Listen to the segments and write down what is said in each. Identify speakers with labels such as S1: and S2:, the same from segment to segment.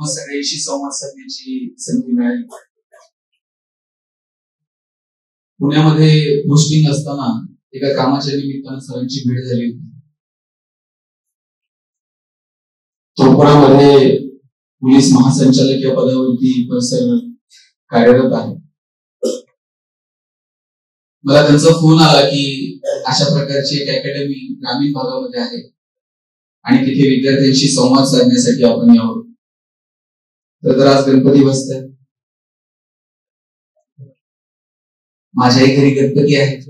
S1: सगळ्यांशी संवाद साधण्याची संधी मिळाली. पुण्यामध्ये पोस्टिंग असताना एका कामाच्या निमित्तानं सरांची भेट झाली होती. चोपडामध्ये पोलीस महासंचालक या पदावरती सर कार्यरत आहे. मला त्यांचा फोन आला की अशा प्रकारची एक अकॅडमी ग्रामीण भागामध्ये आहे आणि तिथे विद्यार्थ्यांशी संवाद साधण्यासाठी आपण यावं. तर आज गणपती बसतात. माझ्याही घरी गणपती आहेत.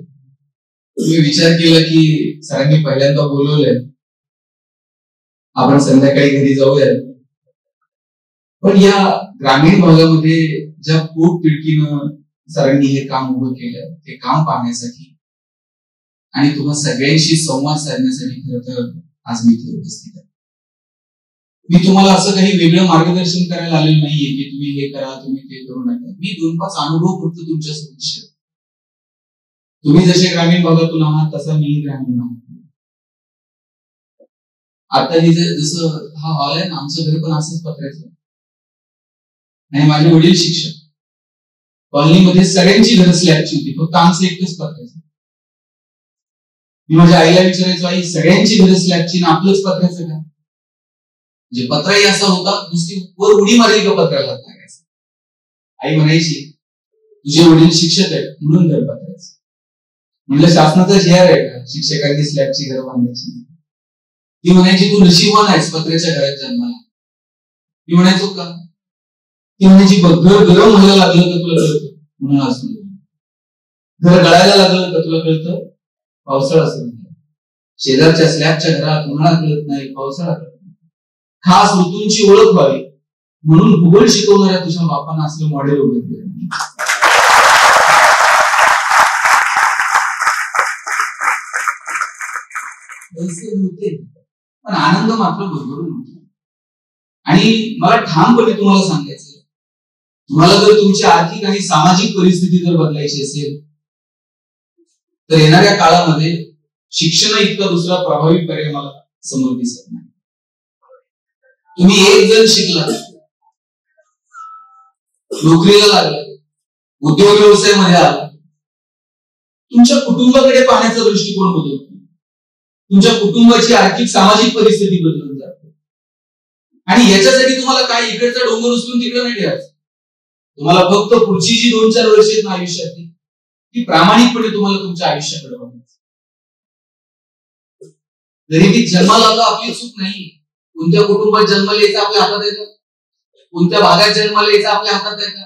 S1: मी विचार केला की सरांनी पहिल्यांदा बोलवलंय, आपण संध्याकाळी घरी जाऊया. पण या ग्रामीण भागामध्ये ज्या पोटतिडकीनं सरांनी हे काम उभं केलं, ते काम पाहण्यासाठी आणि तुम्हा सगळ्यांशी संवाद साधण्यासाठी खरं तर आज मी इथे उपस्थित आहे. मी तुम्हाला असं काही वेगळं मार्गदर्शन करायला आलेलं नाहीये की तुम्ही हे करा, तुम्ही ते करू नका. मी 2-5 अनुभव फक्त तुमच्या सोबत शेअर. तुम्ही जसे ग्रामीण भागातून आहात तसा मी ग्रामीण आहात. आता हे जसं हा हॉल आहे ना, आमचं घर पण असंच पत्र्याचं आणि माझे वडील शिक्षक. कॉलनीमध्ये सगळ्यांची घरं स्लॅबची होती, फक्त आमचं एकच पत्र्याचं. मी माझ्या आईला विचारायचो, आई सगळ्यांची घरं स्लॅबची ना आपलंच पत्र्याचं का? म्हणजे पत्राही असा होता, नुसती वर उडी मारली का पत्राला लागायचं. आई म्हणायची तुझे वडील शिक्षक आहेत म्हणून घर पत्र्याचं. म्हणलं शासनाचा शेअर आहे का शिक्षकांनी स्लॅबची घर बांधायची? ती म्हणायची तू नशीबवान आहेस पत्र्याच्या घरात जन्माला. मी म्हणायचो का? ती म्हणायची बघ घर गरम व्हायला लागलं का तुला कळतं म्हणून असं. घर गळायला लागलं का तुला कळतं पावसाळा असं. शेजारच्या स्लॅबच्या घरात उन्हाळा कळत नाही, पावसाळा कळत नाही. खास ऋतूंची ओळख व्हावी म्हणून भूगोल शिकवणाऱ्या तुझ्या बापांना असलं मॉडेल उभे केलं. पण आनंद मात्र भरभरून होतो. आणि मला ठामपणे तुम्हाला सांगायचं, तुम्हाला जर तुमची आर्थिक आणि सामाजिक परिस्थिती जर बदलायची असेल तर येणाऱ्या काळामध्ये शिक्षण इतका दुसरा प्रभावी पर्याय मला समोर दिसत नाही. तुम्ही एक जण शिकला, नोकरीला लागला, उद्योग व्यवसायामध्ये आला, तुमच्या कुटुंबाकडे पाहण्याचा दृष्टिकोन बदलतो. तुमच्या कुटुंबाची आर्थिक सामाजिक परिस्थिती बदलून जाते. आणि याच्यासाठी तुम्हाला काय इकडचा डोंगर उचलून तिकडे नाही ठेवायचं. तुम्हाला फक्त पुढची जी 2-4 वर्ष आहेत ना आयुष्यातली, ती प्रामाणिकपणे तुम्हाला तुमच्या आयुष्याकडे बघायचं. गरिबीत जन्माला आला आपली चूक नाही. कोणत्या कुटुंबात जन्माला यायचं आपल्या हातात आहे का? कोणत्या भागात जन्माला यायचं आपल्या हातात आहे का?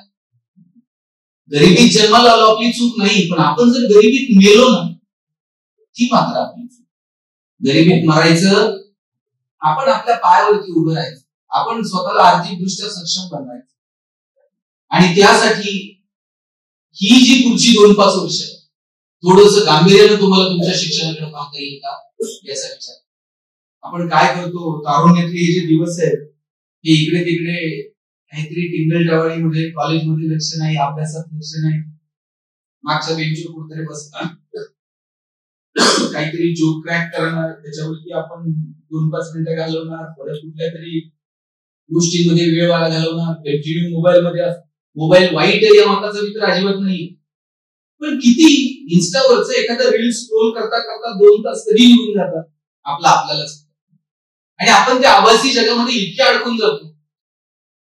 S1: गरिबीत जन्माला आलो आपली चूक नाही. पण आपण जर गरिबीत मेलो ना, ती मात्र आपली चूक. गरिबीत मरायचं, आपण आपल्या पायावरती उभं राहायचं, आपण स्वतःला आर्थिकदृष्ट्या सक्षम बनवायचं. आणि त्यासाठी ही जी पुढची 2-5 वर्ष थोडंसं गांभीर्यानं तुम्हाला तुमच्या शिक्षणाकडे पाहता येईल का याचा विचार. आपण काय करतो, तारुण्यातले हे जे दिवस आहेत हे इकडे तिकडे काहीतरी टिंगल-टवाळीमध्ये, कॉलेजमध्ये लक्ष नाही, अभ्यासात लक्ष नाही, मागच्या बेंचवर कुठेतरी बसणार, काहीतरी जोक क्रॅक करणार, त्याच्यावरती आपण 2-5 मिनिटं घालवणार, परत कुठल्या तरी गोष्टींमध्ये वेळ वाया घालवणार, कंटिन्यू मोबाईलमध्ये. मोबाईल वाईट आहे या मताचा मित्र अजिबात नाही. पण किती इन्स्टावरचं एखादा रील स्क्रोल करता करता 2 तास कधी निघून जातात आपल्यालाच. आणि आपण त्या आभासी जगामध्ये इतके अडकून जातो.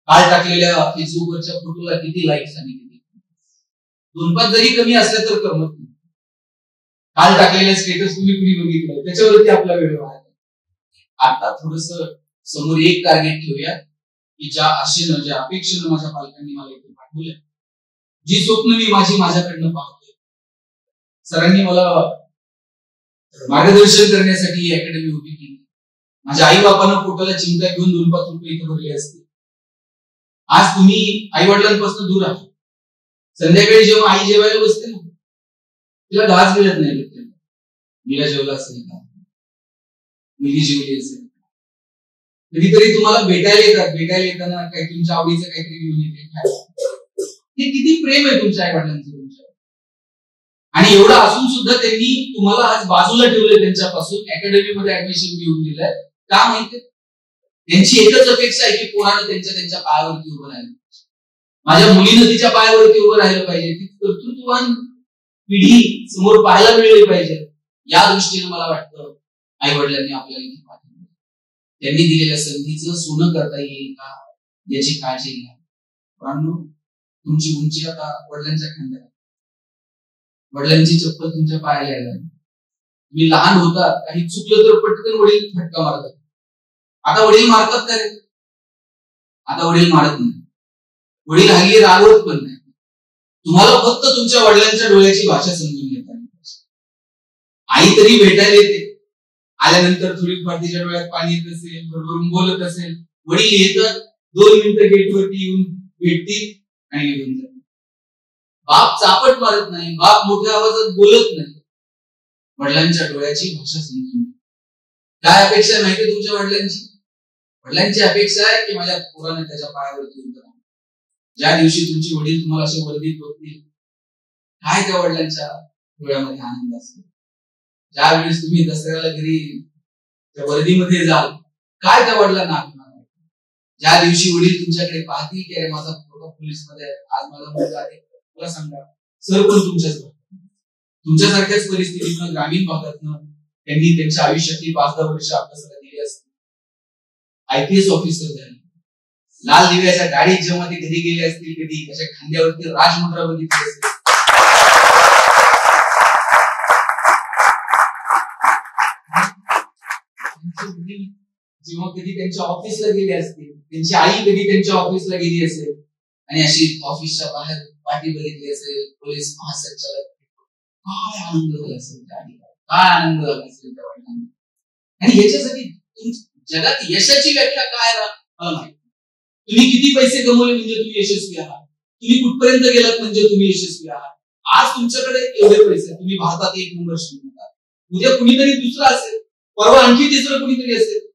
S1: काल टाकलेल्या फेसबुकवरच्या फोटोला किती लाईक्स आणि किती 2-5 जरी कमी असल्या तर करमत नाही. काल टाकलेल्या स्टेटस कुणी बघितलं त्याच्यावरती आपला वेळ वाया. आता थोडस समोर एक टार्गेट ठेवूया की ज्या आशेनं, ज्या अपेक्षेनं माझ्या पालकांनी मला इथे पाठवलंय, जी स्वप्न मी माझ्याकडनं पाहतोय. सरांनी मला मार्गदर्शन करण्यासाठी ही अकॅडमी उभी केली. माझ्या आई बापांना पोटाला चिंता घेऊन 2-5 रुपये इथे भरले असते. आज तुम्ही आई वडिलांपासून दूर आहात. संध्याकाळी जेव्हा आई जेवायला बसते ना, तिला घास मिळत नाही. मुला जेवला असेल का, मुली जेवली असेल, कधीतरी तुम्हाला भेटायला येताना काही तुमच्या आवडीचं काहीतरी घेऊन येते. हे किती प्रेम आहे तुमच्या आई वडिलांचं तुमच्यावर. आणि एवढं असून सुद्धा त्यांनी तुम्हाला आज बाजूला ठेवलंय त्यांच्यापासून, अकॅडमीमध्ये ऍडमिशन घेऊन दिलंय का माहितीये? त्यांची एकच अपेक्षा आहे की पोरानं त्यांच्या पायावरती उभं राहिलं, माझ्या मुलीनं तिच्या पायावरती उभं राहिलं पाहिजे, ती कर्तृत्ववान पिढी समोर पाहायला मिळली पाहिजे. या दृष्टीने मला वाटतं आई वडिलांनी आपल्याला इथे पाठवलं. त्यांनी दिलेल्या संधीचं सोनं करता येईल का याची काळजी घ्या. तुमची उंची आता वडिलांच्या खांद्यावर, वडिलांची चप्पल तुमच्या पायाला यायला. तुम्ही लहान होता, काही चुकलं तर पटकन वडील फटका मारतात. आता वडील मारतात का रे? आता वडील मारत नाही. वडील हल्ली रागवत पण नाही. तुम्हाला फक्त तुमच्या वडिलांच्या डोळ्याची भाषा समजून घेता आली पाहिजे. आई तरी भेटायला येते, आल्यानंतर थोडीफार तिच्या डोळ्यात पाणी येत असेल, बरोबरून बोलत असेल. वडील येतात, 2 मिनिटं गेटवरती येऊन भेटतील आणि निघून जातात. बाप चापट मारत नाही, बाप मोठ्या आवाजात बोलत नाही. वडिलांच्या डोळ्याची भाषा समजून. काय अपेक्षा आहे माहिती तुमच्या वडिलांची? वडिलांची अपेक्षा आहे की माझ्या पोराने त्याच्या पायावरती उभं राहावं. ज्या दिवशी तुमची वडील तुम्हाला असे वर्दीत बघतील, काय त्या वडिलांच्या डोळ्यामध्ये आनंद असेल. ज्यावेळेस तुम्ही दसऱ्याला घरी त्या वर्दीमध्ये जाल, काय त्या वडिलांना आठवणार. ज्या दिवशी वडील तुमच्याकडे पाहतील की अरे माझा पोरगा पोलीस मध्ये, आज माझा मुलगा आहे, मला सांगा सर पण तुमच्यासारख्याच परिस्थितीतून, ग्रामीण भागातनं त्यांनी त्यांच्या आयुष्यातली 5-10 वर्ष अभ्यासाला दिली असतील. IPS ऑफिसर झाले, लाल दिव्याच्या गाडीत जेव्हा ते घरी गेले असतील, कधी त्याच्या खांद्यावरती राजमुद्रा बघितली असेल. जेव्हा कधी त्यांच्या ऑफिसला गेले असतील, त्यांची आई कधी त्यांच्या ऑफिसला गेली असेल आणि अशी ऑफिसच्या बाहेर पाठी बघितली असेल, पोलीस महासंचालक, काय आनंद झाला असेल त्या आईला, काय आनंद झाला असेल त्या वडिलांना. आणि याच्यासाठी जगात यशाची व्याख्या काय मला माहिती. तुम्ही किती पैसे कमवले म्हणजे तुम्ही यशस्वी आहात, तुम्ही कुठपर्यंत गेलात म्हणजे तुम्ही यशस्वी आहात. आज तुमच्याकडे एवढे पैसे, तुम्ही भारतात 1 नंबर श्रीमंत, उद्या कुणीतरी दुसरं असेल, परवा आणखी तिसरं कुणीतरी असेल.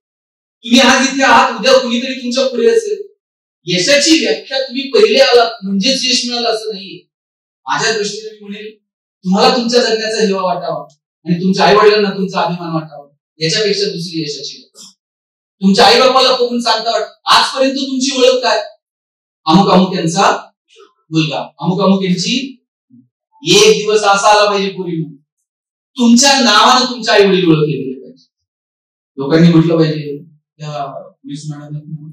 S1: तुम्ही आज इथे आहात, उद्या कुणीतरी तुमच्या पुढे असेल. यशाची व्याख्या तुम्ही पहिले आलात म्हणजेच यश मिळालं असं नाहीये. माझ्या दृष्टीने मी म्हणेल, तुम्हाला तुमच्या जगण्याचा हेवा वाटावा आणि तुमच्या आई वडिलांना तुमचा अभिमान वाटावा, याच्यापेक्षा दुसरी यशाची व्याख्या. तुमच्या आई बाबाला बघून सांगता आजपर्यंत तुमची ओळख काय? अमुक अमुक यांचा मुलगा, अमुक अमुक यांची, एक दिवस असा आला पाहिजे पूर्वी तुमच्या नावानं तुमच्या आई वडील ओळखले गेले पाहिजे. लोकांनी म्हटलं पाहिजे त्या पोलीस मॅडम आहेत ना,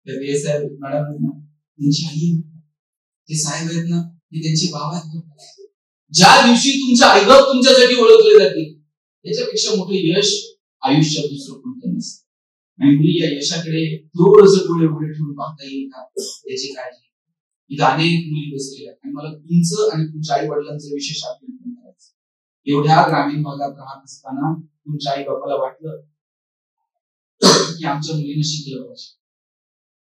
S1: त्या VSI मॅडम आहेत ना, त्यांची आई, ते साहेब आहेत ना, ते त्यांचे बाबा आहेत. ज्या दिवशी तुमच्या आईबाप तुमच्यासाठी ओळखले जातील, याच्यापेक्षा मोठं यश आयुष्यात दुसरं कोणतं नसतं. आणि मुली या यशाकडे थोडंसं डोळे उघडे ठेवून पाहता येईल का याची काळजी. इथं अनेक मुली बसलेल्या आणि मला तुमचं आणि तुमच्या आई वडिलांचं विशेष अभिनंदन करायचं. एवढ्या ग्रामीण भागात राहत असताना तुमच्या आई बापाला वाटलं की आमच्या मुलीनं शिकलं पाहिजे,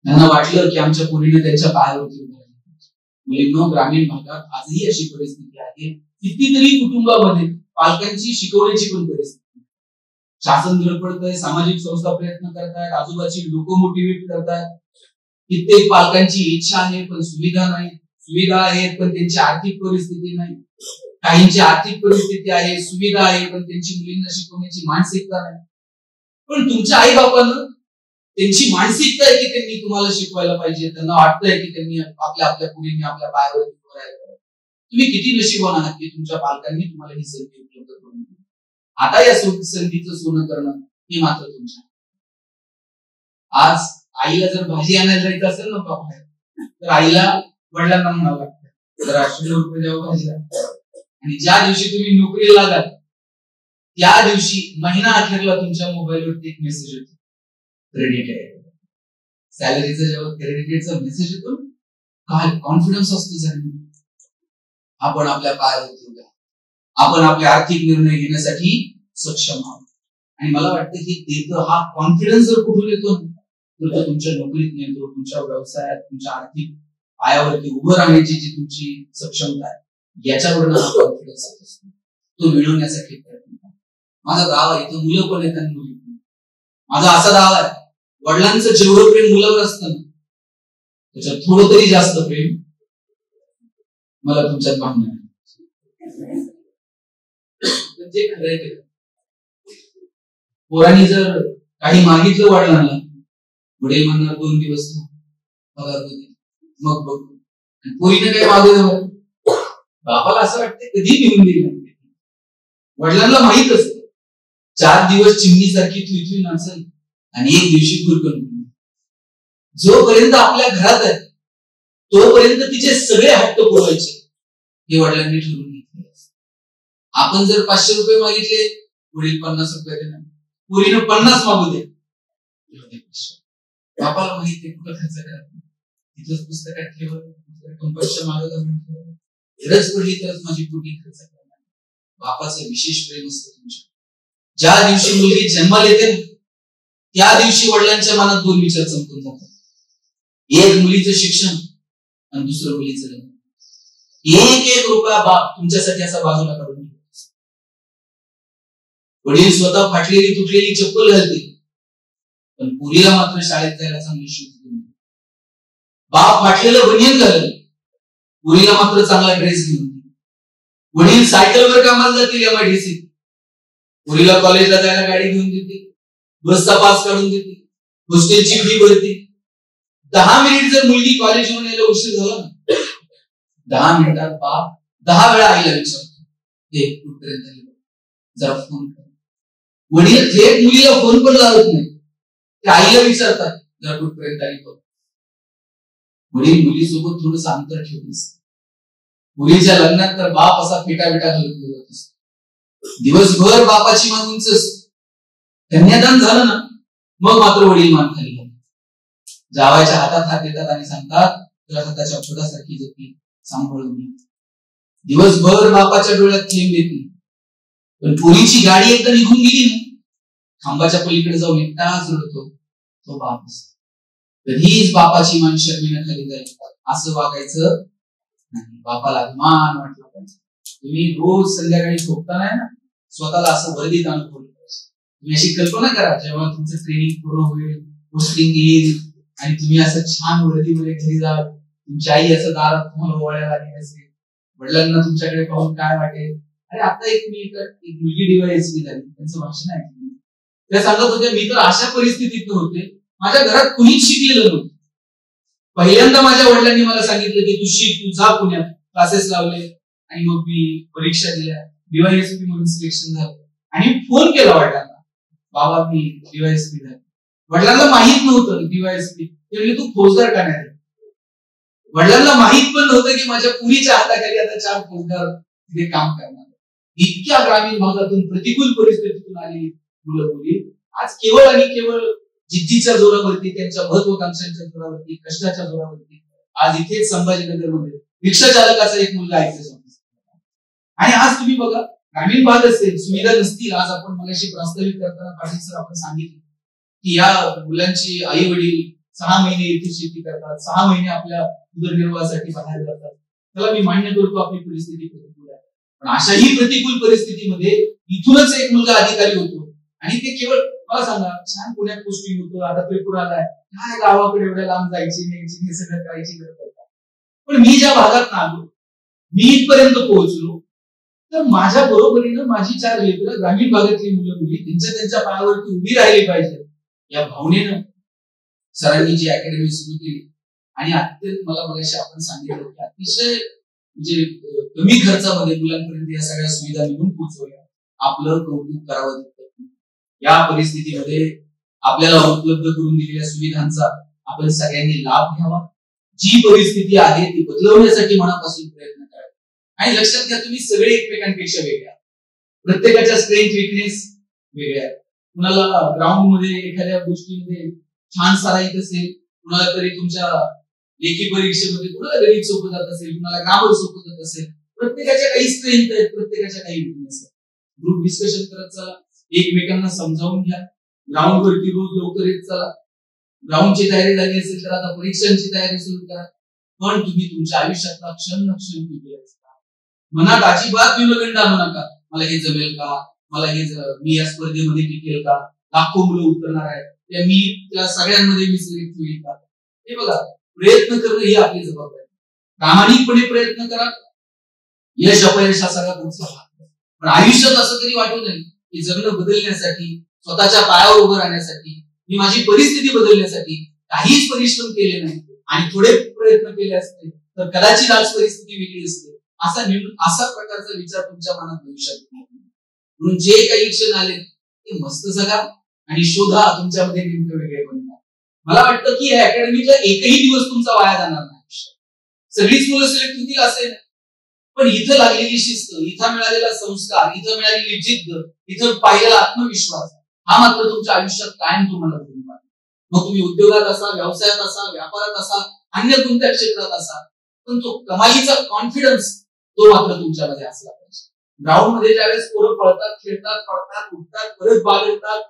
S1: त्यांना वाटलं की आमच्या मुलीने त्यांच्या पायावरती उभं राहिलं पाहिजे. मुलींनो, ग्रामीण भागात आजही अशी परिस्थिती आहे. कितीतरी कुटुंबामध्ये पालकांची शिकवण्याची पण परिस्थिती. शासन धडपडतंय, सामाजिक संस्था प्रयत्न करतायत, आजूबाजूची लोक मोटिवेट करतायत. कित्येक पालकांची इच्छा आहे पण सुविधा नाही, सुविधा आहेत पण त्यांची आर्थिक परिस्थिती नाही. काहींची आर्थिक परिस्थिती आहे, सुविधा आहे पण त्यांची मुलींना शिकवण्याची मानसिकता नाही. पण तुमच्या आई बापानं त्यांची मानसिकता आहे की त्यांनी तुम्हाला शिकवायला पाहिजे, त्यांना वाटतंय की त्यांनी आपल्या मुलींनी आपल्या पायावर उभं राहायला पाहिजे. तुम्ही किती नशीबवान आहात की तुमच्या पालकांनी तुम्हाला ही संधी उपलब्ध करून दिली. आता या संधीचं सोनं करणं हे मात्र तुमच्या. आज आईला जर भाजी आणायला जायचं असेल ना बाबा, तर आईला वडिलांना म्हणावं लागतं जर 100 रुपये द्यावं भाजीला. आणि ज्या दिवशी तुम्ही नोकरीला लागाल त्या दिवशी महिना अखेरला तुमच्या मोबाईलवरती एक मेसेज येतो, क्रेडिट आहे. सॅलरीचा जेव्हा क्रेडिटचा मेसेज येतो, काय कॉन्फिडन्स असतो जर आपण आपल्या पायावरती उभे, आपण आपले आर्थिक निर्णय घेण्यासाठी सक्षम आहोत. आणि मला वाटतं की देतं हा कॉन्फिडन्स जर कुठून येतो तर तो तुमच्या नोकरीत येतो, तुमच्या व्यवसायात, तुमच्या आर्थिक पायावरती उभं राहण्याची जी तुमची सक्षमता आहे याच्यावरून हा कॉन्फिडन्स येत असतो. तो मिळवण्यासाठी प्रयत्न करा. माझं गाव आहे, इथं मुलं पण आहेत आणि मुली पण. माझा असा गाव आहे, वडिलांचं जेवढं प्रेम मुलावर असतं ना त्याच्यात थोडं तरी जास्त प्रेम मला तुमच्यात पाहणं आहे. जे खरंय ते पोरांनी जर काही मागितलं वडिलांना, वडील म्हणणार 2 दिवस पगार होते मग बघू. पोरीने काय मागवलं, बापाला असं वाटतं कधी निघून गेलं. वडिलांना माहित असतं 4 दिवस चिमणीसारखी तुई नाचल आणि 1 दिवशी खुरकन. जोपर्यंत आपल्या घरात आहे तोपर्यंत तिचे सगळे हट्ट पुरवायचे हे वडिलांनी ठरवून घेतले. आपण जर 500 रुपये मागितले, वडील 50 रुपये देणार, पोरीनं 50 मागू दे. बापाला माहिती कुठं खर्च करा, तिथंच पुस्तकात ठेवत, कंपनीच्या मागं गरज पडली तरच माझी पोटी खर्च करणार. बापाचं विशेष प्रेम असतं तुमच्या. ज्या दिवशी मुलगी जन्माला येते त्या दिवशी वडिलांच्या मनात 2 विचार चमकून जातात. एक मुलीचं शिक्षण आणि दुसरं मुलीचं लग्न. 1-1 रुपया बाप तुमच्यासाठी असा बाजूला काढून ठेवतो. वडील स्वतः फाटलेली तुटलेली चप्पल घालते, पण पोरीला मात्र शाळेत जायला चांगली शूज घेऊन. बाप फाटलेलं बनियन घालेल, पोरीला मात्र चांगला ड्रेस घेऊन. वडील सायकलवर कामाला जातील MIDC, पोरीला कॉलेजला जायला गाडी घेऊन देते, बसचा पास काढून देते, हॉस्टेलची फी भरते. 10 मिनिट जर मुलगी कॉलेजवरून यायला उशीर झाला ना, 10 मिनिटात बाप 10 वेळा आईला विचारतो, हे कुठपर्यंत आली, जरा फोन कर. वडील थेट मुलीला फोन पण लावत नाही, ते आईला विचारतात, जरा कुठपर्यंत आली बघ. वडील मुलीसोबत थोडंसं अंतर ठेवून असतं. मुलीच्या लग्नात तर बाप असा फेटा घालून गेला असतो. दिवसभर बापाची मान उंच असते. कन्यादान झालं ना, मग मात्र वडील मान खाली घालतात. जावायच्या हातात हात देतात आणि सांगतात, तुला हाताच्या फुलासारखी जपली, सांभाळून घे. दिवसभर बापाच्या डोळ्यात थेंब येत नाही, पण पोरीची गाडी एकदा निघून गेली ना, खांबाच्या पलीकडे जाऊन एकटाच रडतो तो बाप असतो. कधीच बापाची मान शर्मीनं खाली जाईल असं वागायचं नाही. बापाला अभिमान वाटला पाहिजे. तुम्ही रोज संध्याकाळी झोपताना ना, स्वतःला असं वर्दीत अनुभवलं पाहिजे. तुम्ही अशी कल्पना करा, जेव्हा तुमचं ट्रेनिंग पूर्ण होईल, पोस्टिंग येईल आणि तुम्ही असं छान वर्दीमध्ये घरी जाल, तुमची आई असं दारात तुम्हाला ओवाळायला लागली असेल, वडिलांना तुमच्याकडे पाहून काय वाटेल. अरे आता एक मुलगी DYSP झाली, त्यांचं भाषण ऐकलं, त्या सांगत होत्या, मी तर अशा परिस्थितीत होते, माझ्या घरात कुणीच शिकलेलं नव्हतं. पहिल्यांदा माझ्या वडिलांनी मला सांगितलं की तू शिक, तू जा पुण्यात, क्लासेस लावले आणि मग मी परीक्षा दिल्या, DYSP म्हणून सिलेक्शन झालं आणि फोन केला वडिलांना, बाबा मी DYSP झाले. वडिलांना माहित नव्हतं DYSP, ते म्हणजे तू फौजदार का नाही. वडिलांना माहित पण नव्हतं की माझ्या पुरीच्या हाताखाली आता 4 फौजदार तिथे काम करणार. इतक्या ग्रामीण भागातून प्रतिकूल परिस्थितीतून आलेली मुलं मुली आज केवळ आणि केवळ जिद्दीच्या जोरावरती, त्यांच्या महत्वाकांक्षांच्या जोरावरती, कष्टाच्या जोरावरती आज इथेच संभाजीनगरमध्ये रिक्षा चालकाचा एक मुलगा ऐकतो. आणि आज तुम्ही बघा, ग्रामीण भाग असेल, सुविधा नसतील. आज आपण मगाशी प्रास्ताविक करताना पाटील सर आपण सांगितलं की या मुलांची आई वडील 6 महिने इथे शेती करतात, 6 महिने आपल्या उदरनिर्वाहासाठी बाहेर जातात. त्याला मी मान्य करतो आपली परिस्थिती प्रतिकूल आहे, पण अशाही प्रतिकूल परिस्थितीमध्ये इथूनच एक मुलगा अधिकारी होतो आणि ते केवळ मला सांगा, छान पुण्यात पोस्टिंग होतो, आता पेपर आलाय, काय गावाकडे एवढ्या लांब जायची न्यायची हे सगळं करायची गरज आहे. पण मी ज्या भागात आलो, मी इथपर्यंत पोहोचलो, तर माझ्या बरोबरीनं माझी 4 लेकरं ग्रामीण भागातली मुलं मुली त्यांच्या पायावरती उभी राहिली पाहिजे या भावनेनं सरांनी जी अकॅडमी सुरू केली. आणि अत्यंत मला मगाशी आपण सांगितलं की अतिशय म्हणजे कमी खर्चामध्ये मुलांपर्यंत या सगळ्या सुविधा निघून पोहोचवल्या, आपलं कौतुक करावं. या परिस्थितीमध्ये आपल्याला उपलब्ध करून दिलेल्या सुविधांचा आपण सगळ्यांनी लाभ घ्यावा. जी परिस्थिती आहे ती बदलवण्यासाठी मनापासून प्रयत्न करा. आणि लक्षात घ्या, तुम्ही सगळे एकमेकांपेक्षा वेगळ्या, प्रत्येकाच्या स्ट्रेंथ विकनेस वेगळ्या. कुणाला ग्राउंड मध्ये एखाद्या गोष्टीमध्ये छान सारायचं असेल, कुणाला तरी तुमच्या लेखी परीक्षेमध्ये कुणाला गणित सोपं जात असेल, कुणाला ग्रामर सोपं जात असेल. प्रत्येकाच्या काही स्ट्रेंथ आहेत, प्रत्येकाच्या काही विकनेस आहेत. ग्रुप डिस्कशन करत चला, एकमेकांना समजावून घ्या. ग्राउंड वरती रोज लवकर येत चला. ग्राउंडची तयारी झाली असेल तर आता परीक्षांची तयारी सुरू करा. पण तुम्ही तुमच्या आयुष्यातला क्षण न क्षण मनात अजिबात विलगंड आणू नका. मला हे जमेल का, मला हे मी या स्पर्धेमध्ये टिकेल का, लाखो मुलं उतरणार आहेत, मी त्या सगळ्यांमध्ये मी सिलेक्ट होईल का. हे बघा, प्रयत्न करणं ही आपली जबाबदारी. प्रामाणिकपणे प्रयत्न करा. यश अपयश हा सगळा पुढचा भाग. पण आयुष्यात असं तरी वाटू नये की जगणं बदलण्यासाठी स्वतःच्या पायावर उभं राहण्यासाठी, मी माझी परिस्थिती बदलण्यासाठी काहीच परिश्रम केले नाही आणि थोडे प्रयत्न केले असते तर कदाचित आज परिस्थिती वेगळी असते, असा प्रकारचा विचार तुमच्या मनात येऊ शकतो. म्हणून जे काही क्षण आले ते मस्त जगा आणि शोधा तुमच्यामध्ये नेमकं वेगळेपण. मला वाटतं की या अकॅडमीचा एकही दिवस तुमचा वाया जाणार नाही. सगळीच मुलं सिलेक्ट होतील असे नाही, पण इथं लागलेली शिस्त, इथं मिळालेला संस्कार, इथं मिळालेली जिद्द, इथं पाहिलेला आत्मविश्वास हा मात्र तुमच्या आयुष्यात कायम तुम्हाला घेऊन पाहिजे. मग तुम्ही उद्योगात असा, व्यवसायात असा, व्यापारात असा, अन्य कोणत्या क्षेत्रात असा, पण तो कमालीचा कॉन्फिडन्स तो मात्र तुमच्यामध्ये असला पाहिजे. ग्राउंड मध्ये ज्यावेळेस पोरं पळतात, खेळतात, पडतात, उठतात, परत बाल येतात,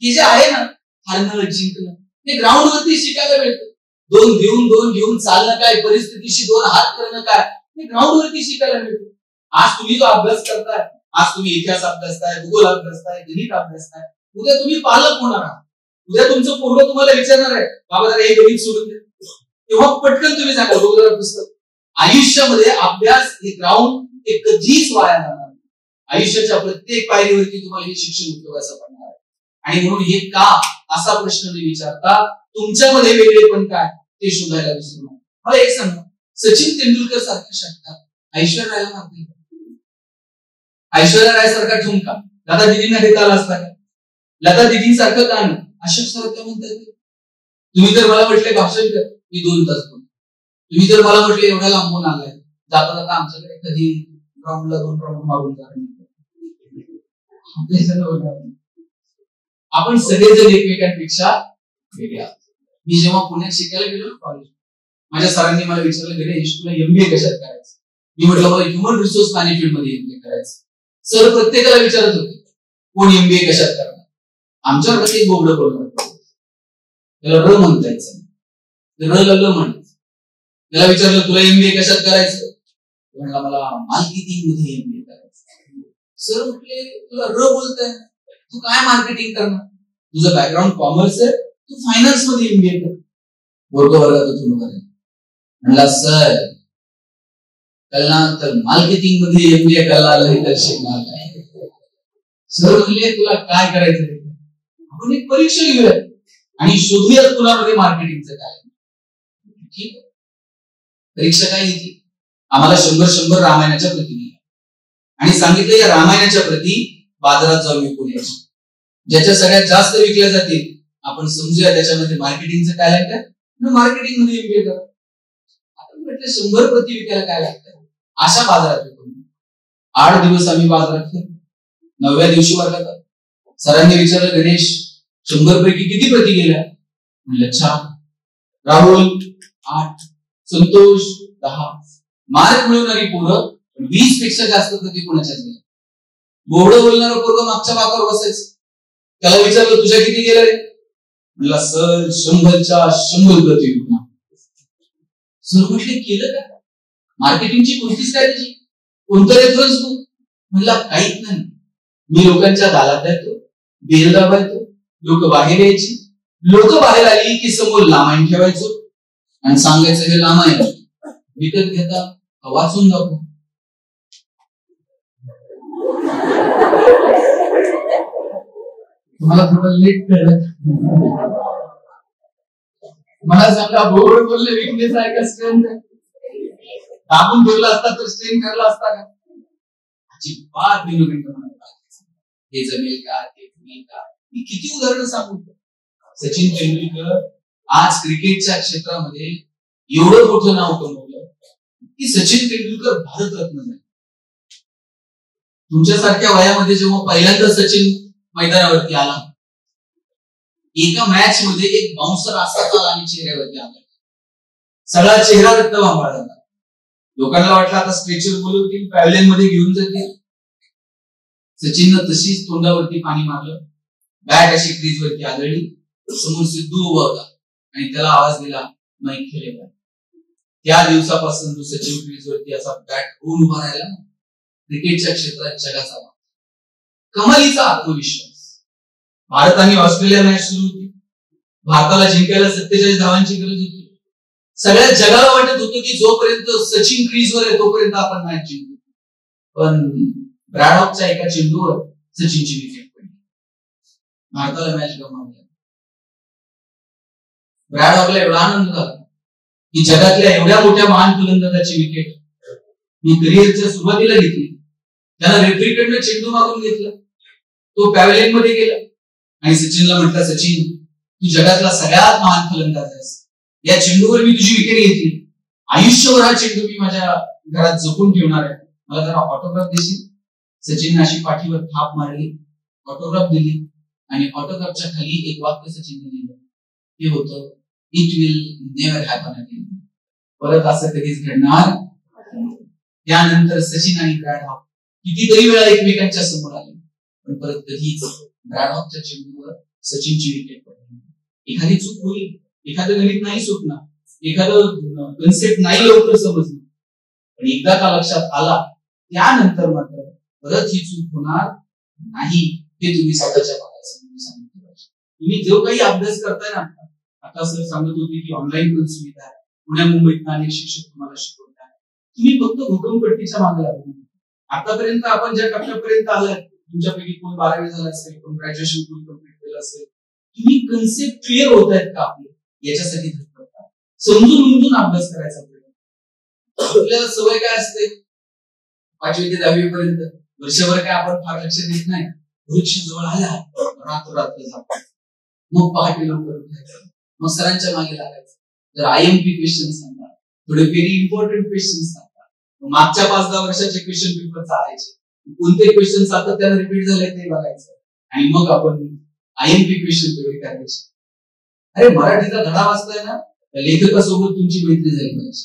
S1: हे जे आहे ना हारणं जिंकणं, ते ग्राउंड वरती शिकायला मिळतं. दोन घेऊन चालणं काय, परिस्थितीशी दोन हात करणं काय, हे ग्राउंड वरती शिकायला मिळतं. आज तुम्ही जो अभ्यास करताय, आज तुम्ही इतिहास अभ्यासताय, भूगोल अभ्यासताय, गणित अभ्यासताय, उद्या तुम्ही पालक होणार आहात. उद्या तुमचं पोरगं तुम्हाला विचारणार आहे, बाबा जरा हे गणित सोडून दे, तेव्हा पटकन तुम्ही सांगा जरा पुस्तक. आयुष्यामध्ये अभ्यास हे ग्राउंड हे कधीच वाया जाणार नाही. आयुष्याच्या प्रत्येक पायरीवरती तुम्हाला हे शिक्षण उपयोगाचं पडणार आहे. आणि म्हणून हे का असा प्रश्न मी विचारता, तुमच्यामध्ये वेगळेपण काय ते शोधायला विसरू नका. मला एक सांगा, सचिन तेंडुलकर सारखा षटकार ऐश्वर्या रायला मारते, ऐश्वर्या राय सारखा ठुमका लता दिदींना देता आला असता का, लता दिदींसारखं गाणं अशोक सारखं म्हणतात. तुम्ही जर मला म्हटले भाषण कर, मी 2 तास बोलतो. तुम्ही जर मला म्हटले एवढ्या लांबून आलाय, जाता जाता आमच्याकडे कधी राऊंडला 2 राऊंड मारून जा, आपण सगळेजण एकमेकांपेक्षा वेगळे आहोत. मी जेव्हा पुण्यात शिकायला गेलो ना कॉलेज, माझ्या सरांनी मला विचारलं, गणेश तुला एमबीए कशात करायचं? मी म्हटलं मला ह्युमन रिसोर्स मॅनेजमेंट मध्ये एमबीए करायचं. सर प्रत्येकाला विचारत होते कोण एमबीए कशात करणार. आमच्यावर एक बोबडं बोलणार, त्याला र म्हणता यायचं, र ल म्हणत. त्याला विचारलं तुला एमबीए कशात करायचं? म्हणला मला मार्केटिंग मध्ये एमबीए करायचं. सर म्हटले तुला र बोलताय, तू काय मार्केटिंग करणार? तुझं बॅकग्राऊंड कॉमर्स आहे, तू फायनान्स मध्ये एमबीए कर. वर्गात उठून म्हणला सर कळणार तर मार्केटिंग मध्ये एमबीए करायला तर शिकणार नाही. सर म्हणले तुला काय करायचं, आपण एक परीक्षा घेऊया आणि शोधूया तुला मार्केटिंगचं काय. ठीक, परीक्षा काय घेतली, आम्हाला 100 रामायणाच्या प्रती दिल्या आणि सांगितलं या रामायणाच्या प्रती बाजारात जाऊन विकून यायची. ज्याच्या सगळ्यात जास्त विकल्या जातील आपण समजूया त्याच्यामध्ये मार्केटिंगचं काय लागतं, मार्केटिंग मध्ये एमबीए करा. आपण म्हटलं 100 प्रती विकायला काय लागतं, अशा बाजारात विकून. 8 दिवस आम्ही बाजारात फिरलो. 9व्या दिवशी वर्गात सरांनी विचारलं, गणेश 100 पैकी किती प्रती गेल्या? म्हणलं 4. राहुल 8, संतोष 10. मार्क मिळवणारी पोरं 20 पेक्षा जास्त प्रती कोणाच्याच गेल्या. बोबडं बोलणारं पोरगं मागच्या बाकावर बसायचं. त्याला विचारलं तुझ्या किती गेल्या रे? म्हणला सर 100च्या 100 प्रती विकणार. सर म्हटले केलं का? मार्केटिंगची कोणती स्ट्रॅटेजी, कोणतं रेफरन्स बुक? म्हणला काहीच नाही, मी लोकांच्या दारात येतो, बेल दाबायचो, लोक बाहेर यायची, लोक बाहेर आली की समोर लामाईन ठेवायचो आणि सांगायचं हे लामाईन विकत घेता वाचून दाखव. तुम्हाला थोडं लेट कळलं. मला सांगा बोर्ड बोलले विकनेस आहे का स्ट्रेंथ आहे? दाबून ठेवला असता तर स्ट्रेन करला असता का? अजिबात हे जमेल का, ते जमेल का? मी किती उदाहरणं सांगू. सचिन तेंडुलकर आज क्रिकेटच्या क्षेत्रामध्ये एवढं मोठं नाव कमवलं की सचिन तेंडुलकर भारतरत्न झाले. तुमच्यासारख्या वयामध्ये जेव्हा पहिल्यांदा सचिन मैदानावरती आला, एका मॅच मध्ये एक बाउन्सर असाच आला आणि चेहऱ्यावरती आला, सगळा चेहरा रक्त भांबाळ झाला. लोकांना वाटलं आता स्ट्रेचर बोलवतील, पॅव्हलियन मध्ये घेऊन जातील. सचिननं तशीच तोंडावरती पाणी मारलं, बॅट अशी क्रीज वरती आदळली, समोर सिद्धू उभा होता आणि त्याला आवाज दिला नाही खेळेगा. त्या दिवसापासून तो सचिन क्रीज वरती असा बॅट होऊन उभा राहिला. क्रिकेटच्या क्षेत्रात जगाचा कमालीचा आत्मविश्वास. भारताने ऑस्ट्रेलिया मॅच सुरू होती, भारताला जिंकायला 47 धावांची गरज होती. सगळ्या जगाला वाटत होतं की जोपर्यंत सचिन क्रीजवर आहे तोपर्यंत आपण मॅच जिंकू, पण ब्रॅडॉकच्या एका चेंडूवर सचिनची विकेट पडली. भारताला मॅच गमावली. ब्रॅड हॉकला एवढा आनंद झाला की जगातल्या एवढ्या मोठ्या महान फलंदाजाची विकेट मी करिअरच्या सुरुवातीला घेतली. त्याला रेफरीकडनं चेंडू मागून घेतला, तो पॅव्हलियन मध्ये गेला आणि सचिनला म्हटलं, सचिन तू जगातला सगळ्यात महान फलंदाज आहेस, या चेंडूवर मी तुझी विकेट घेतली, आयुष्यभर हा चेंडू मी माझ्या घरात जपून ठेवणार आहे, मला जरा ऑटोग्राफ देशील? सचिनने अशी पाठीवर थाप मारली, ऑटोग्राफ दिली आणि ऑटोग्राफच्या खाली एक वाक्य सचिनने लिहिलं, ते होतं, it will never happen again. परत असं कधीच घडणार. त्यानंतर सचिन आणि ब्रॅड हॉक कितीतरी वेळा एकमेकांच्या समोर आले, पण परत कधीच ब्रॅड हॉकच्या चेंडूवर सचिनची विकेट पडली. एखादी चूक होईल, एखादं गणित नाही सुटणार, एखादं कन्सेप्ट नाही लवकर समजणार, पण एकदा का लक्षात आला त्यानंतर मात्र परत ही चूक होणार नाही, ते तुम्ही स्वतःच्या बाळाला सांगितलं पाहिजे. तुम्ही जो काही अभ्यास करताय ना, आता सर सांगत होते की ऑनलाईन पण सुविधा आहे, पुण्या मुंबईत अनेक शिक्षक तुम्हाला शिकवतात, तुम्ही फक्त घोकंपट्टीच्या मागे लागू. आतापर्यंत आपण ज्या टप्प्यापर्यंत आलाय, तुमच्यापैकी कोण 12वी झाला असेल, कोण ग्रॅज्युएशन फुल कम्प्लीट केलं असेल, तुम्ही कन्सेप्ट क्लिअर होत आहेत का आपले, याच्यासाठी धडपडता, समजून उमजून अभ्यास करायचा प्रयत्न. आपल्याला सवय काय असते, 5वी ते 10वी पर्यंत वर्षभर काय आपण फार लक्ष देत नाही, परीक्षा जवळ आल्या रात्र जातो, मग पहाटे लवकर उठायचं, मग सरांच्या मागे लागायचं. जर IMP क्वेश्चन सांगा, थोडे व्हेरी इम्पॉर्टंट क्वेश्चन सांगा, मागच्या 5-10 वर्षाचे क्वेश्चन पेपर चालायचे, कोणते क्वेश्चन सातत्याने रिपीट झाले ते बघायचं आणि मग आपण IMP क्वेश्चन तेवढे करायचे. अरे मराठीचा धडा वाचताय ना, लेखकासोबत तुमची मैत्री झाली पाहिजे.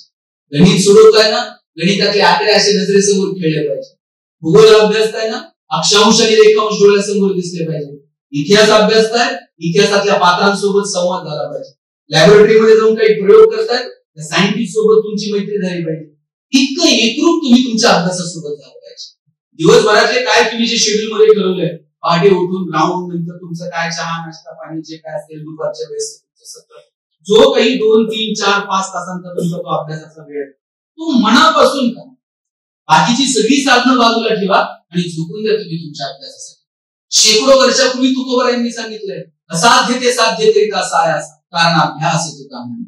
S1: गणित सोडवताय ना, गणितातले आकडे असे नजरेसमोर खेळले पाहिजे. भूगोल अभ्यासताय ना, अक्षांश आणि रेखांश डोळ्यासमोर दिसले पाहिजे. इतिहास अभ्यासताय, इतिहासातल्या पात्रांसोबत संवाद झाला पाहिजे. लॅबोरेटरीमध्ये जाऊन काही प्रयोग करताय, त्या सायंटिस्ट सोबत तुमची मैत्री झाली पाहिजे. इतकं एकरूप तुम्ही तुमच्या अभ्यासासोबत झालं पाहिजे. दिवसभरातले काय तुम्ही जे शेड्यूल मध्ये ठरवलंय, पहाटे उठून ग्राउंड, नंतर तुमचं काय चहा नाश्ता पाणी जे काय असेल, दुपारच्या वेळेस सत्र, जो काही 2, 3, 4, 5 तासांचा तुमचा तो अभ्यासाचा वेळ, तो मनापासून करा. बाकीची सगळी साधनं बाजूला ठेवा आणि झोपून द्या तुम्ही तुमच्या अभ्यासासाठी. शेकडो वर्षापूर्वी तुकोबारायांनी सांगितलंय, असाध्य ते साध्य करीत असा आहे, कारण अभ्यास तुका म्हणे.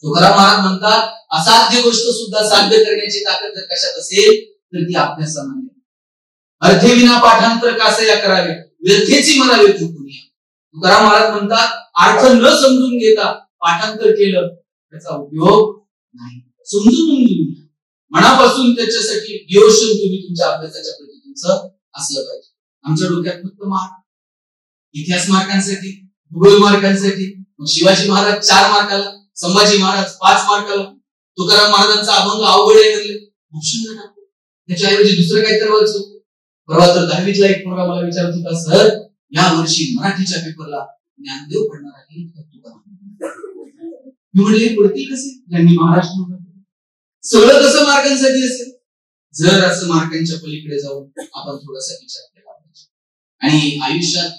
S1: तुकाराम महाराज म्हणतात, असाध्य गोष्ट सुद्धा साध्य करण्याची ताकद जर कशात असेल तर ती अभ्यासामध्ये. अर्थेविना पाठांतर कासया करावे, व्यर्थेची म्हणावे चुकुनिया. तुकाराम महाराज म्हणतात, अर्थ न समजून घेता पाठांतर केलं त्याचा उपयोग नाही. समजून उमजून मनापासून त्याच्यासाठी डिओशन तुम्ही तुमच्या अभ्यासाच्या प्रती तुमचं असलं पाहिजे. आमच्या डोक्यात फक्त मार्क, इतिहास मार्कांसाठी, भूगोल मार्कांसाठी, मग शिवाजी महाराज 4 मार्काला, संभाजी महाराज 5 मार्काला, तुकाराम महाराजांचा अभंग अवघड आहे म्हणले, ऑप्शन टाकू, त्याच्याऐवजी दुसरं काहीतरी वाचू. परवा तर 10वीतला एक मुलगा मला विचारत होता, सर या वर्षी मराठीच्या पेपरला ज्ञानदेव पडणार आहे तुकाराम. मी म्हणले पडतील कसे, ज्यांनी महाराष्ट्र सगळं कसं मार्कांसाठी असेल. जर असं मार्कांच्या पलीकडे जाऊन आपण थोडासा विचार केला पाहिजे. आणि आयुष्यात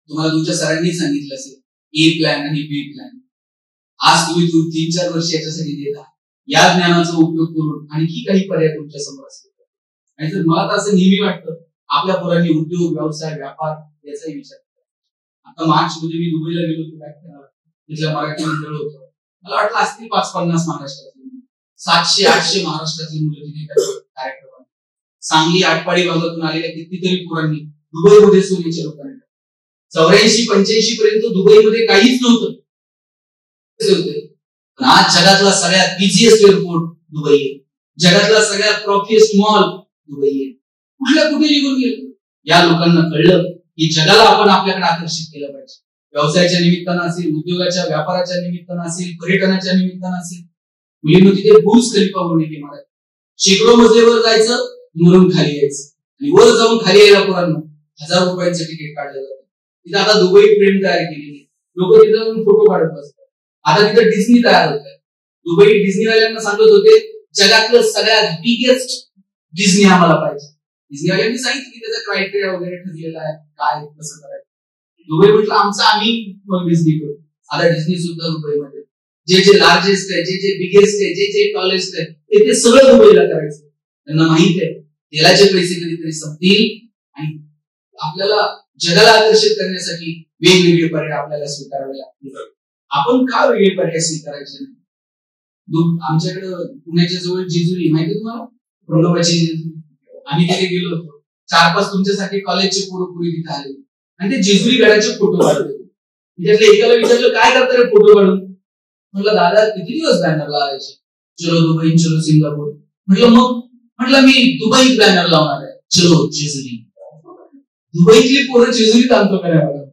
S1: तुम्हाला तुमच्या सरांनी सांगितलं असेल, ए प्लॅन आणि बी प्लॅन. आज तुम्ही 3-4 वर्ष याच्यासाठी देता, या ज्ञानाचा उपयोग करून आणखी काही पर्याय तुमच्या समोर असतील. आणि तर मला तर असं नेहमी वाटतं, आपल्या पोरांनी उद्योग, व्यवसाय, व्यापार याचाही विचार केला. आता मार्च मध्ये मी दुबईला गेलो होतो व्याख्यानाला, तिथल्या मराठी मंडळ होतं. मला वाटलं असतील 5-50 महाराष्ट्रातली, 700-800 महाराष्ट्रातली मुलं तिथे कार्यक्रम. सांगली, आटपाडी भागातून आलेल्या कितीतरी पोरांनी दुबईमध्ये सोन्याचे लोकांनी 84-85 पर्यंत दुबईमध्ये काहीच नव्हतं. पण आज जगातला सगळ्यात बिझीएस्ट एअरपोर्ट दुबई आहे, जगातला सगळ्यात प्रॉफिएस्ट मॉल दुबई आहे. कुठल्या कुठे निघून गेलो. या लोकांना कळलं की जगाला आपण आपल्याकडे आकर्षित केलं पाहिजे. व्यवसायाच्या निमित्तानं असेल, उद्योगाच्या व्यापाराच्या निमित्तानं असेल, पर्यटनाच्या निमित्तानं असेल. मुलींना तिथे बुर्ज खलिफा म्हणून एक इमारत, शेकडो मजलेवर जायचं, मुरून खाली यायचं आणि वर जाऊन खाली यायला पोरांना 1000 रुपयांचं तिकीट काढलं जातं. तिथे आता दुबई ट्रेन तयार केलेली, लोक तिथे जाऊन फोटो काढत बसतात. आता तिथे डिस्नी तयार होत आहे. दुबई डिस्नीवाल्यांना सांगत होते, जगातलं सगळ्यात बिगेस्ट डिस्नी आम्हाला पाहिजे. डिस्नीवाल्यांनी सांगितलं की त्याचा क्रायटेरिया वगैरे ठरलेला आहे, काय कसं करायचं. दुबई म्हटलं आमचं आम्ही मग डिस्नी करू. आता डिस्नी सुद्धा दुबईमध्ये, जे जे लार्जेस्ट आहे, जे जे बिगेस्ट आहे, जे जे टॉलेस्ट आहे, ते सगळं दुबईला करायचं. त्यांना माहित आहे तेलाचे पैसे कधीतरी संपतील आणि आपल्याला जगाला आकर्षित करण्यासाठी वेगवेगळे पर्याय आपल्याला स्वीकारावे लागतील. आपण का वेगळे पर्याय स्वीकारायचे नाही? आमच्याकडे पुण्याच्या जवळ जेजुरी माहिती तुम्हाला, खंडोबाची जेजुरी. आम्ही तिथे गेलो होतो. 4-5 तुमच्यासाठी कॉलेजचे पोरं तिथे आले आणि ते जेजुरी गडाचे फोटो काढले. त्यातल्या एकाला विचारलं, काय करता रे फोटो काढून? म्हटलं दादा किती दिवस बॅनर लावायचे? चलो दुबई, चलो सिंगापूर. म्हटलं मी दुबईत बॅनर लावणार आहे, चलो जेजुरी. दुबईतली पोरं जेजुरीत आणतो का नाही?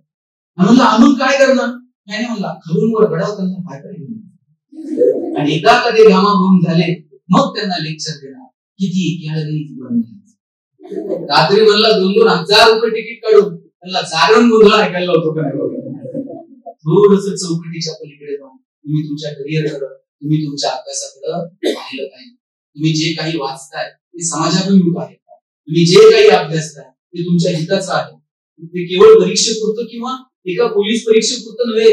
S1: म्हणलं आणून काय करणार? नाही म्हणला, खालून वर गडावर त्यांना फायदा घेऊन आणि एकदा कधी घामाघूम झाले मग त्यांना लेक्चर देणार किती कॅलरी बनले. रात्री म्हणला 2,000 रुपये तिकीट काढून त्यांना जागरण गोंधळ ऐकायला होतो का नाही? थोडस चौकटीच्या पलीकडे जाऊन तुम्ही तुमच्या करिअरकडे, तुम्ही तुमच्या अभ्यासाकडे पाहिलं पाहिजे. तुम्ही जे काही वाचताय ते समाजाभिमुख आहे का? तुम्ही जे काही अभ्यासताय ते तुमच्या हिताचं आहे? ते केवळ परीक्षेपुरतं किंवा एका पोलीस परीक्षेपुरतं नव्हे,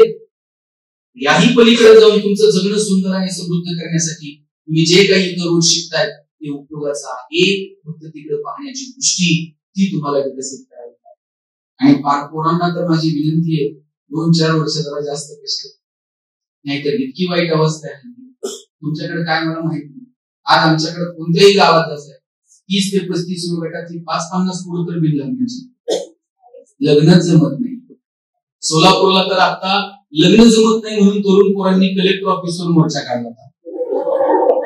S1: याही पलीकडे जाऊन तुमचं जगणं सुंदर आणि समृद्ध करण्यासाठी तुम्ही जे काही इतर रोज शिकताय ते उपयोगाचं आहे. फक्त तिकडे पाहण्याची दृष्टी ती तुम्हाला विकसित करावी. आणि पोरांना तर माझी विनंती आहे, 2-4 वर्ष जरा जास्त कष्ट, नाहीतर इतकी वाईट अवस्था आहे. तुमच्याकडे काय मला माहित नाही. आज आमच्याकडे कोणत्याही गावात असं 30 ते 35 गटाची 5-50 पोरं तर बिन लग्नाची, लग्नच जमत नाही. सोलापूरला तर आता लग्न जमत नाही म्हणून तरुण पोरांनी कलेक्टर ऑफिसवर मोर्चा काढला होता.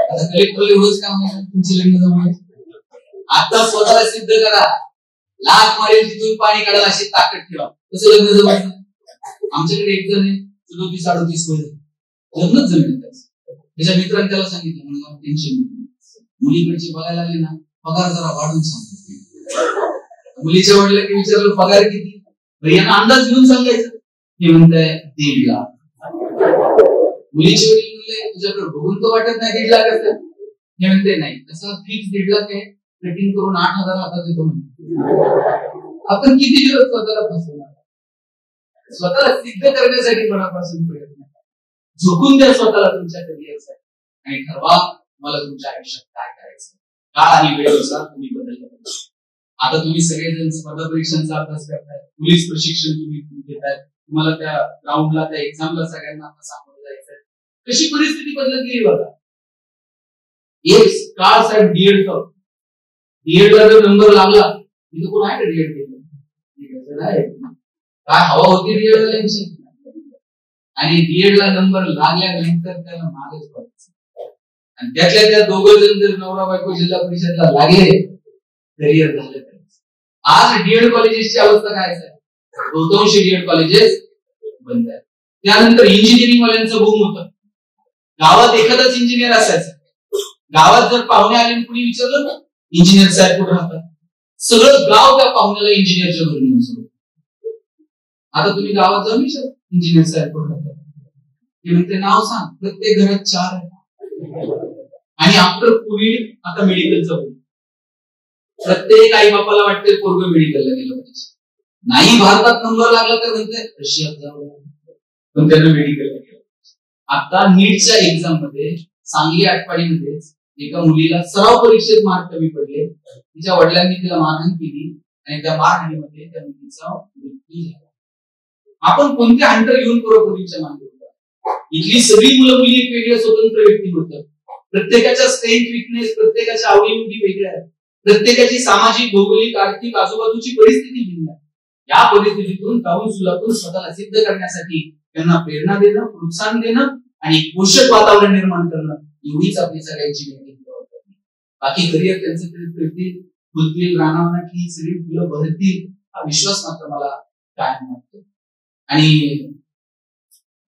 S1: आता कलेक्टरला एवढंच काम आहे तुमचं लग्न जमवायचं. आता स्वतःला सिद्ध करा, लाख मारेल तिथून पाणी काढायला अशी ताकद ठेवा. कसं लग्न जमवायचं? आमच्याकडे एक जण आहे 37-38 वय, लग्नच जमेल. त्याच्या मित्रांनी त्याला सांगितलं, म्हणून टेन्शन मुलीकडचे बघायला आले ना, पगार जरा वाढून सांग. मुलीच्या वडिलांनी विचारलं पगार किती? यांना अंदाज घेऊन सांगायचं. हे म्हणताय 1.5 लाख. मुलीचे वडील म्हणले तुझ्याकडे बघून तर वाटत नाही 1.5 लाख असतात. हे म्हणते नाही, तसं फिक्स 1.5 लाख आहे, कटिंग करून 8,000 हातात येतो म्हणे. आपण किती दिवस स्वतःला फसवणार? स्वतःला सिद्ध करण्यासाठी मनापासून प्रयत्न करा. झोकून द्या स्वतःला तुमच्या करिअरसाठी आणि ठरवा मला तुमच्या आयुष्यात काय करायचं. काळ आणि वेळेनुसार तुम्ही बदल करा. आता तुम्ही सगळेजण स्पर्धा परीक्षांचा अभ्यास करताय, पोलीस प्रशिक्षण तुम्ही घेताय, तुम्हाला त्या ग्राउंडला त्या एक्झामला सगळ्यांना सामोरं जायचंय. कशी परिस्थिती बदलत बघा. एक काळ साहेब डीएडला जर नंबर लागला तिथं कोण आहे का डीएड केलं? काय हवा होती डीएड वाल्यांची? आणि डीएडला नंबर लागल्यानंतर त्याला मागच पडायचं. आणि त्यातल्या त्या दोघं जण जर नवरा बायको जिल्हा परिषदला लागले, करिअर झालं. आज डीएड कॉलेजेसची अवस्था काय आहे? बहुतांश डीएड कॉलेजेस बंद आहेत. त्यानंतर इंजिनिअरिंग वाल्यांचं बूम होतं. गावात एखादाच इंजिनियर असायचा. गावात जर पाहुणे आले कुणी विचारलं ना इंजिनियर साहेब कुठे राहतात, सगळं गाव त्या पाहुण्याला इंजिनियरच्या घरी नेऊन सोडलं. आता तुम्ही गावात जाऊन विचार इंजिनियर साहेब कुठे राहतात, ते म्हणते नाव सांग, प्रत्येक घरात 4 आहे. आणि आफ्टर कोविड आता मेडिकलचं होतं. प्रत्येक आई बापाला वाटते पोरगं मेडिकलला गेलं पाहिजे. नाही भारतात नंबर लागला तर म्हणते रशियात जावं, पण त्यानं मेडिकलला गेलं. आता नीटच्या एक्झाम मध्ये सांगली आटपाडीमध्ये एका मुलीला सराव परीक्षेत मार्क कमी पडले. तिच्या वडिलांनी तिला मारहाण केली आणि त्या मारहाणीमध्ये त्या मुलीचा मृत्यू झाला. आपण कोणते हंटर घेऊन पुरोपुरीच्या मागे इथली सगळी मुलं मुली एक वेगळ्या स्वतंत्र व्यक्ती होतात. प्रत्येकाच्या स्ट्रेंथ विकनेस, प्रत्येकाच्या आवडीनिवडी वेगळ्या आहेत. प्रत्येकाची सामाजिक, भौगोलिक, आर्थिक, आजूबाजूची परिस्थिती भिन्न आहे. या परिस्थितीतून गावून सुलातून स्वतःला सिद्ध करण्यासाठी त्यांना प्रेरणा देणं, प्रोत्साहन देणं आणि पोषक वातावरण निर्माण करणं एवढीच आपली सगळ्यांची जबाबदारी. बाकी करिअर त्यांचं करतील, फुलतील, राहणार की सगळी फुलं भरतील हा विश्वास मात्र मला कायम वाटतो. आणि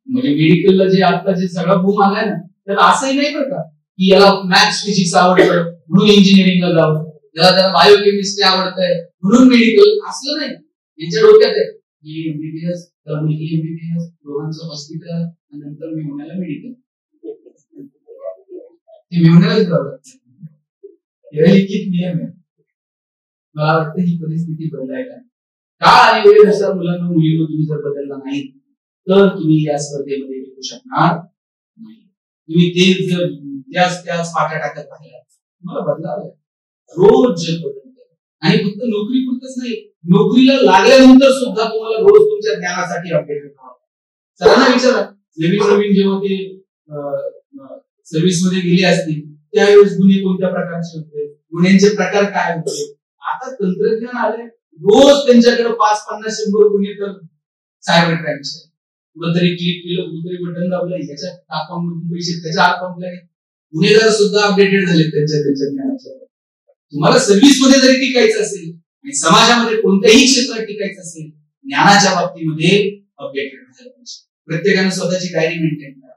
S1: म्हणजे मेडिकलला जे आता जे सगळा बूम आलाय ना, तर असंही नाही बरं का की याला मॅथ्स फिजिक्स आवडतं म्हणून इंजिनिअरिंगला जावं, याला जरा बायोकेमिस्ट्री आवडतंय म्हणून मेडिकल, असलं नाही. यांच्या डोक्यात आहे की एमबीबीएस, तर मुलगी एमबीबीएस, दोघांचं हॉस्पिटल आणि नंतर मेहुण्याला मेडिकल. ते मेहुण्यालाच करावं लागतं. हे लिखित नियम आहे. मला वाटतं ही परिस्थिती बदलायला काळ आणि वेळेनुसार मुलांना मुलींना तुम्ही जर बदलला नाही तर तुम्ही या स्पर्धेमध्ये टिकू शकणार नाही. तुम्ही तेच जर त्याच पाट्या टाकत राहिला तुम्हाला बदलावं. रोज जग बदलतं, आणि फक्त नोकरी पुरतच नाही, नोकरीला लागल्यानंतर सुद्धा तुम्हाला रोज तुमच्या ज्ञानासाठी अपडेटेड राहावं. सरांना विचारा, नवीन नवीन जेव्हा ते सर्व्हिस मध्ये गेले असतील त्यावेळेस गुन्हे कोणत्या प्रकारचे होते, गुन्ह्यांचे प्रकार काय होते. आता तंत्रज्ञान आले, रोज त्यांच्याकडे 5-50-100 गुन्हे तर सायबर क्राईमचे. कुठंतरी क्लिक केलं, कुठेतरी बटन दाबलं, याच्या अकाउंट मधून पैसे त्याच्या अकाउंटला, गुन्हेगार सुद्धा अपडेटेड झाले त्यांच्या ज्ञानाच्या. तुम्हाला सर्व्हिस मध्ये जरी टिकायचं असेल आणि समाजामध्ये कोणत्याही क्षेत्रात टिकायचं असेल, ज्ञानाच्या बाबतीमध्ये अपडेटेड झालं पाहिजे. प्रत्येकाने स्वतःची डायरी मेंटेन करा.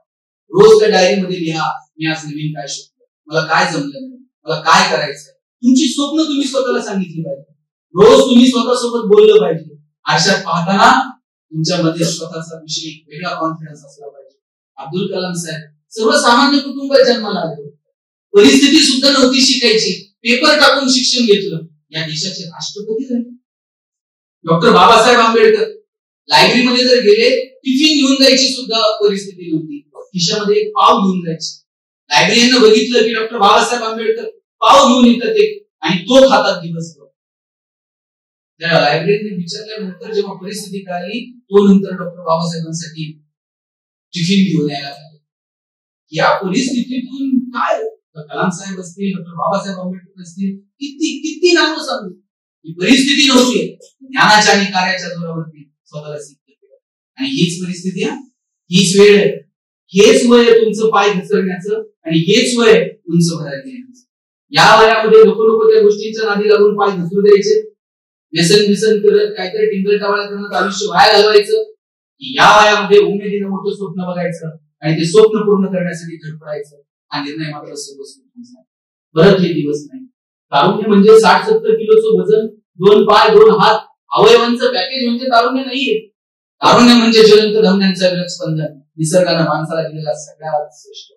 S1: रोज त्या डायरीमध्ये लिहा, मी आज नवीन काय शिकलो, मला काय जमलं नाही, मला काय करायचं. तुमची स्वप्न तुम्ही स्वतःला सांगितली पाहिजे. रोज तुम्ही स्वतःसोबत बोललं पाहिजे. आरशात पाहताना तुमच्यामध्ये स्वतःचा विषयी वेगळा कॉन्फिडन्स असला पाहिजे. अब्दुल कलाम साहेब सर्वसामान्य कुटुंबात जन्माला आले, परिस्थिती सुद्धा नव्हती शिकायची, पेपर टाकून शिक्षण घेतलं, या देशाचे राष्ट्रपती झाले. डॉक्टर बाबासाहेब आंबेडकर लायब्ररीमध्ये जर गेले, टिफिन घेऊन जायची सुद्धा परिस्थिती नव्हती, खिशामध्ये एक पाव घेऊन जायचे. लायब्ररीनं बघितलं की डॉक्टर बाबासाहेब आंबेडकर पाव घेऊन येतात आणि तो खातात दिवसभर. त्या लायब्ररीने विचारल्यानंतर जेव्हा परिस्थिती कळाली, तो नंतर डॉक्टर बाबासाहेबांसाठी टिफिन घेऊन यायला लागले. या परिस्थितीतून काय कलाम साहेब असतील, डॉक्टर बाबासाहेब आंबेडकर असतील, किती नावं सांगू, ही परिस्थिती नव्हती, ज्ञानाच्या आणि कार्याच्या जोरावरती स्वतःला सिद्ध केलं. आणि हीच परिस्थिती आहे, हीच वेळ आहे, हेच वय आहे तुमचं पाय घसरण्याचं आणि हेच वय उंच भरायला येण्याचं. या वयामध्ये नको त्या गोष्टींच्या नादी लागून पाय घसरू द्यायचे, व्यसन बिसन करत काहीतरी टिंगल टावाळा करत आयुष्य वाया घालवायचं. या वयामध्ये उमेदीनं मोठं स्वप्न बघायचं आणि ते स्वप्न पूर्ण करण्यासाठी धडपडायचं. हा निर्णय मात्र सर्वस्वी परत हे दिवस नाही. तारुण्य म्हणजे 60-70 किलोचं वजन, 2 पाय 2 हात, अवयवांचं पॅकेज म्हणजे तारुण्य नाहीये. तारुण्य म्हणजे ज्वलंत धमन्यांचं विरक्त स्पंदन, निसर्गानं माणसाला दिलेला सगळ्यात श्रेष्ठ.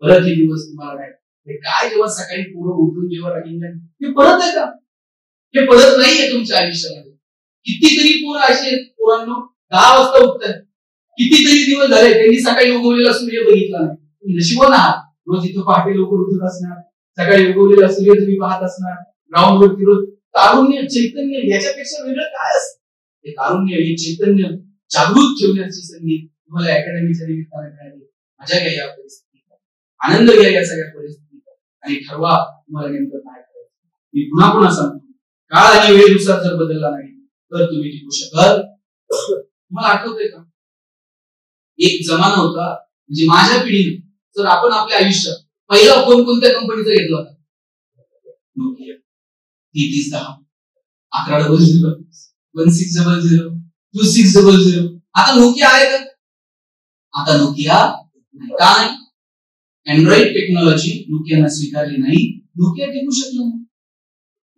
S1: परत हे दिवस तुम्हाला नाही. काय जेव्हा सकाळी पूर्ण उठून जेव्हा रनिंग हे परत आहे का? हे परत नाहीये तुमच्या आयुष्यामध्ये. कितीतरी पोरं असे पोरांनो 10 वाजता उठतात, कितीतरी दिवस झाले त्यांनी सकाळी उगवलेला सूर्य बघितला नाही. नशिबवान आहात, रोज इथं पहाटे लवकर उठत असणार, सकाळी उगवलेला सूर्य तुम्ही पाहत असणार, ग्राउंड वरती रोज. तारुण्य चैतन्य याच्यापेक्षा वेगळं काय असतं? हे तारुण्य, हे चैतन्य जागृत ठेवण्याची संधी तुम्हाला अकॅडमीच्या निमित्ताने मिळाली. मजा घ्या या परिस्थितीचा, आनंद घ्या या सगळ्या परिस्थितीचा आणि ठरवा तुम्हाला नेमकं काय करायचं. मी पुन्हा सांगतो, काळ आणि वेळेनुसार जर बदलला नाही तर तुम्ही टिकू शकत. तुम्हाला आठवतंय का, एक जमाना होता, म्हणजे माझ्या पिढीने जर आपण आपल्या आयुष्यात पहिला फोन कोणत्या कंपनीचा घेतला होता? नोकिया 3310, 1100, 1600, 2600. आता नोकिया आहे का? आता नोकिया नाही. का नाही? अँड्रॉइड टेक्नॉलॉजी नोकियानं स्वीकारली नाही, नोकिया टिकू शकलं नाही.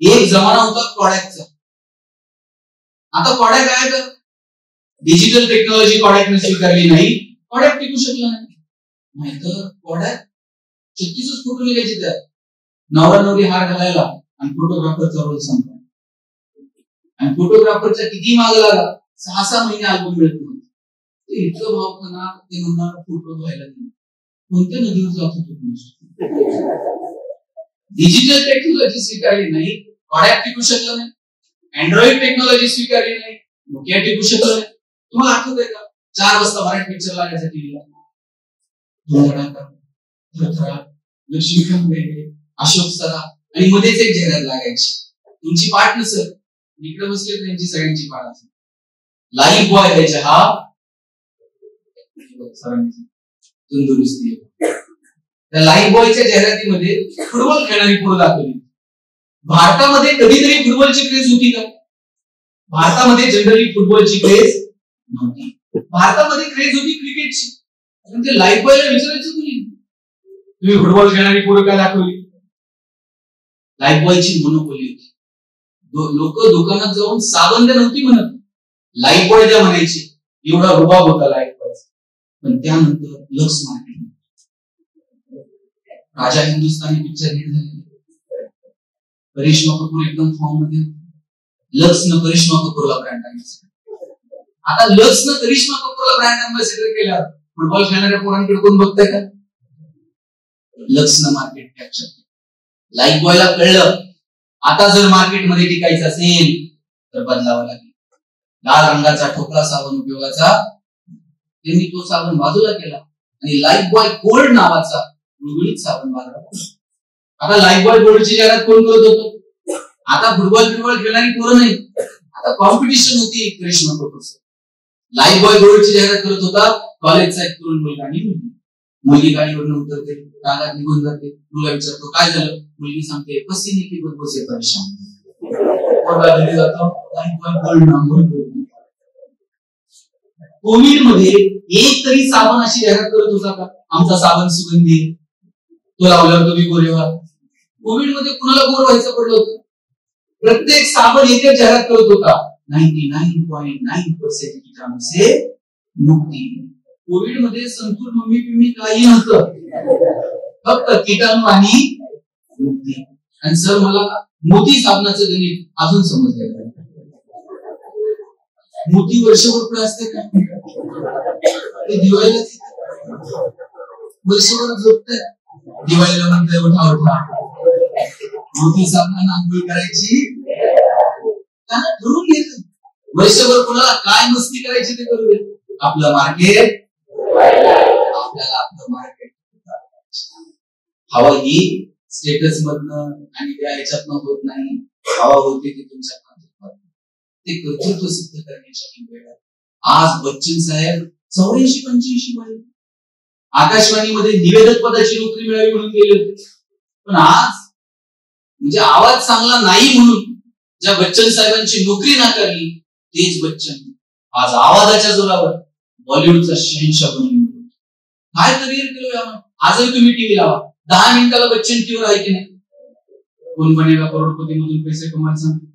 S1: एक जमाना होता कॉडॅकचा, आता कॉडॅक आहे का? डिजिटल टेक्नॉलॉजी कॉडॅकने स्वीकारली नाही, कॉडॅक टिकू शकला नाही. नाहीतर कॉडॅक 36 फोटो निघायचे त्यात, नवरा नवरी हार घालायला आणि फोटोग्राफरचा रोल संपला. आणि फोटोग्राफरच्या किती माग लागा, 6-6 महिने अल्बम मिळत नव्हते. ते इतकं भाव करणार, ते म्हणणार फोटो धुवायला नाही. कोणत्या नदीवर जात होतो? डिजिटल टेक्नॉलॉजी स्वीकारली नाही, कॉडॅक टिकू शकलं नाही. अँड्रॉइड टेक्नॉलॉजी स्वीकारली नाही, नोकिया टिकू शकलं नाही. तुम्हाला आठवतंय का, 4 वाजता मराठी पिक्चर लागायचा टीव्हीला, लक्ष्मीकांत बेर्डे, अशोक सराफ आणि मध्येच एक जाहिरात लागायची. तुमची पाठ नसेल, इकडे बसले त्यांची सगळ्यांची पाठ असेल. लाईफ बॉय आहे चहा, तंदुरुस्ती. त्या लाईफ बॉयच्या जाहिरातीमध्ये फुटबॉल खेळणारी पोरं दाखवली. भारतामध्ये कधीतरी फुटबॉलची क्रेज होती का? भारतामध्ये जनरली फुटबॉलची क्रेज नव्हती. भारतामध्ये क्रेज होती क्रिकेटची. ते लाईफ बॉयला विचारायचं तुम्ही फुटबॉल खेळणारी पोरं काय दाखवली? लाईफ बॉयची मोनोपोली होती. लोक दुकानात जाऊन साबण नव्हती म्हणत, लाईफ बॉय द्या म्हणायची. एवढा रुबाब होता लाईफ बॉयचा. पण त्यानंतर लक्स मार्केट, राजा हिंदुस्थानी पिक्चर हिट झाले, करिश्मा कपूर एकदम फॉर्म मध्ये, लक्सनं करिश्मा कपूरला ब्रँड अँबॅसेडर. आता लक्सनं करिश्मा कपूरला ब्रँड अँबॅसेडर केल्यावर फुटबॉल खेळणाऱ्या पोरांकडे कोण बघताय का? लक्सनं मार्केट कॅप्चर केलं. लाईफ बॉयला कळलं आता जर मार्केटमध्ये टिकायचं असेल तर बदलावं लागेल. लाल रंगाचा ठोकळा साबण उपयोगाचा, त्यांनी तो साबण बाजूला केला आणि लाईफबॉय गोल्ड नावाचा गुळगुळीत साबण बाजारात. आता लाईफबॉय गोल्डची जाहिरात कोण करत होतं? आता फुटबॉल खेळणारी पोरं नाही, आता कॉम्पिटिशन होती. करिश्मा कपूर लाईफबॉय गोल्डची जाहिरात करत होता. कॉलेजचा एक तरुण मुलगा आणि मुलगी गाडीवरून उतरते, रागात निघून जाते. मुलगा विचारतो काय झालं? मुलगी सांगते पसीने की बदबू से परेशान. कोविड मध्ये एक तरी साबण अशी जाहिरात करत होता का? आमचा साबण सुगंधी, तो लावल्यावर तुम्ही गोरे व्हाल. कोविड मध्ये कुणाला गोर व्हायचं पडलं होतं? प्रत्येक साबण एकच जाहिरात करत होता 99.9% कीटाणू से मुक्ती. कोविड मध्ये संतूर मम्मी पिम्मी काही नव्हतं, फक्त कीटाणू आणि मुक्ती. आणि सर मला मोती साबणाचं गणित अजून समजलं. मोती वर्षभर पुढे असते का? ते दिवाळीला वर्षभर झोपतंय, दिवाळीला म्हणतंय उठा उठा. मोती साबणानं आंघोळ करायची त्यांना ठरवून घेतलं. वर्षभर कोणाला काय मस्ती करायची ते करू दे. आपलं मार्केट, आपल्याला आपलं मार्केट. हवा ही स्टेटस मधनं आणि त्या ह्याच्यातनं होत नाही. हवा होते की तुमच्या ते कर्तृत्व सिद्ध करण्याची वेळ आहे. आज बच्चन साहेब 84-85 वय, आकाशवाणीमध्ये निवेदक पदाची नोकरी मिळावी म्हणून गेले होते. पण आज म्हणजे आवाज चांगला नाही म्हणून ज्या बच्चन साहेबांची नोकरी नाकारली, तेच बच्चन आज आवाजाच्या जोरावर बॉलिवूडचा शहनशाह बनून काय करिअर केलं. आजही तुम्ही टीव्ही लावा, 10 मिनिटाला बच्चन टीव्हीवर आहे की नाही? कोण बनेगा करोडपती मधून पैसे कमायला सांगतो.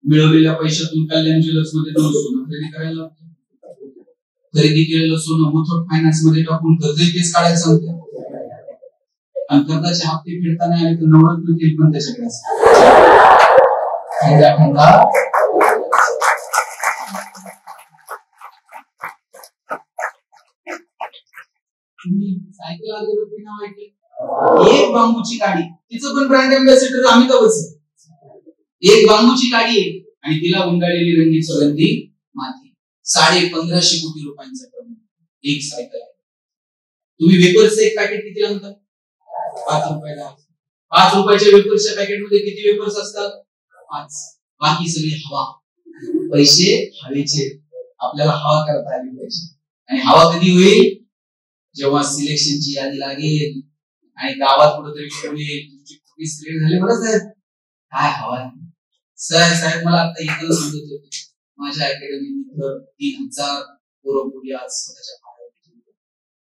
S1: मिळवलेल्या पैशातून कल्याण ज्वेलर्स मध्ये जाऊन सोनं खरेदी करायला लागतं. खरेदी केलेलं सोनं मुथूट फायनान्स मध्ये टाकून कर्ज केस काढायला सांगते. आणि कर्जाचे हप्ते फेडताना आले तर नवरत्न तेल पण त्याच्याकडे सायकल अगरबत्ती नाव ऐकलं. एक बांबूची गाडी, तिचं पण ब्रँड अँबॅसेडर अमिताभ बच्चन. एक बांबूची गाडी आहे आणि तिला गुंडाळलेली रंगीत सुगंधी माती. 1550 कोटी रुपयांचा टर्न एक सायकल आहे. तुम्ही वेपर्सचं एक पॅकेट कितीला म्हणता? 5 रुपयाला. 5 रुपयाच्या वेपर्सच्या पॅकेट मध्ये किती वेपर्स असतात? 5. बाकी सगळी हवा. पैसे हवेचे. आपल्याला हवा करता आली पाहिजे. आणि हवा कधी होईल? जेव्हा सिलेक्शनची यादी लागेल आणि गावात कुठेतरी तुमची कुठे सिलेक्ट झाले. बरं साहेब काय हवा आहे? साहेब मला आता इथं सांगत होते माझ्या अकॅडमीत 3000 पोरं मुली आज स्वतःच्या पायावर.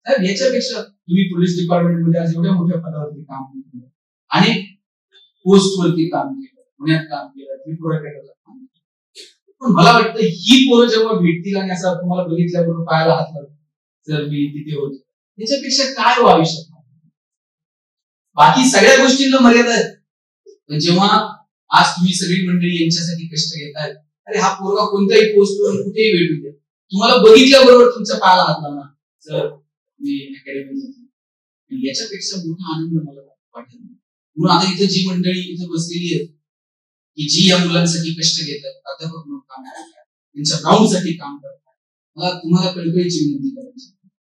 S1: साहेब याच्यापेक्षा तुम्ही पोलीस डिपार्टमेंट मध्ये आज एवढ्या मोठ्या पदावरती काम केलं आणि पोस्ट वरती काम केलं, पुण्यात काम केलं, त्रिपुरा केलं. पण मला वाटतं ही पोरं जेव्हा भेटतील आणि असं तुम्हाला बघितल्याबरोबर पायाला हात लागतो जर मी तिथे होतो, याच्यापेक्षा काय व्हावी शकणार? बाकी सगळ्या गोष्टींना मर्यादा आहेत. पण जेव्हा आज तुम्ही सगळी मंडळी यांच्यासाठी कष्ट घेतायत, अरे हा पोरगा कोणत्याही पोस्टवर कुठेही भेटू द्या, तुम्हाला बघितल्याबरोबर तुमच्या पायाला हात लागणार जर मी अकॅडमी. याच्यापेक्षा मोठा आनंद मला वाटत नाही. म्हणून आता इथं जी मंडळी इथं बसलेली आहेत की जी या मुलांसाठी कष्ट घेतात, प्राध्यापक म्हणून काम करतात, त्यांच्या ग्राउंडसाठी काम करतात, मला तुम्हाला कळकळीची विनंती करायची,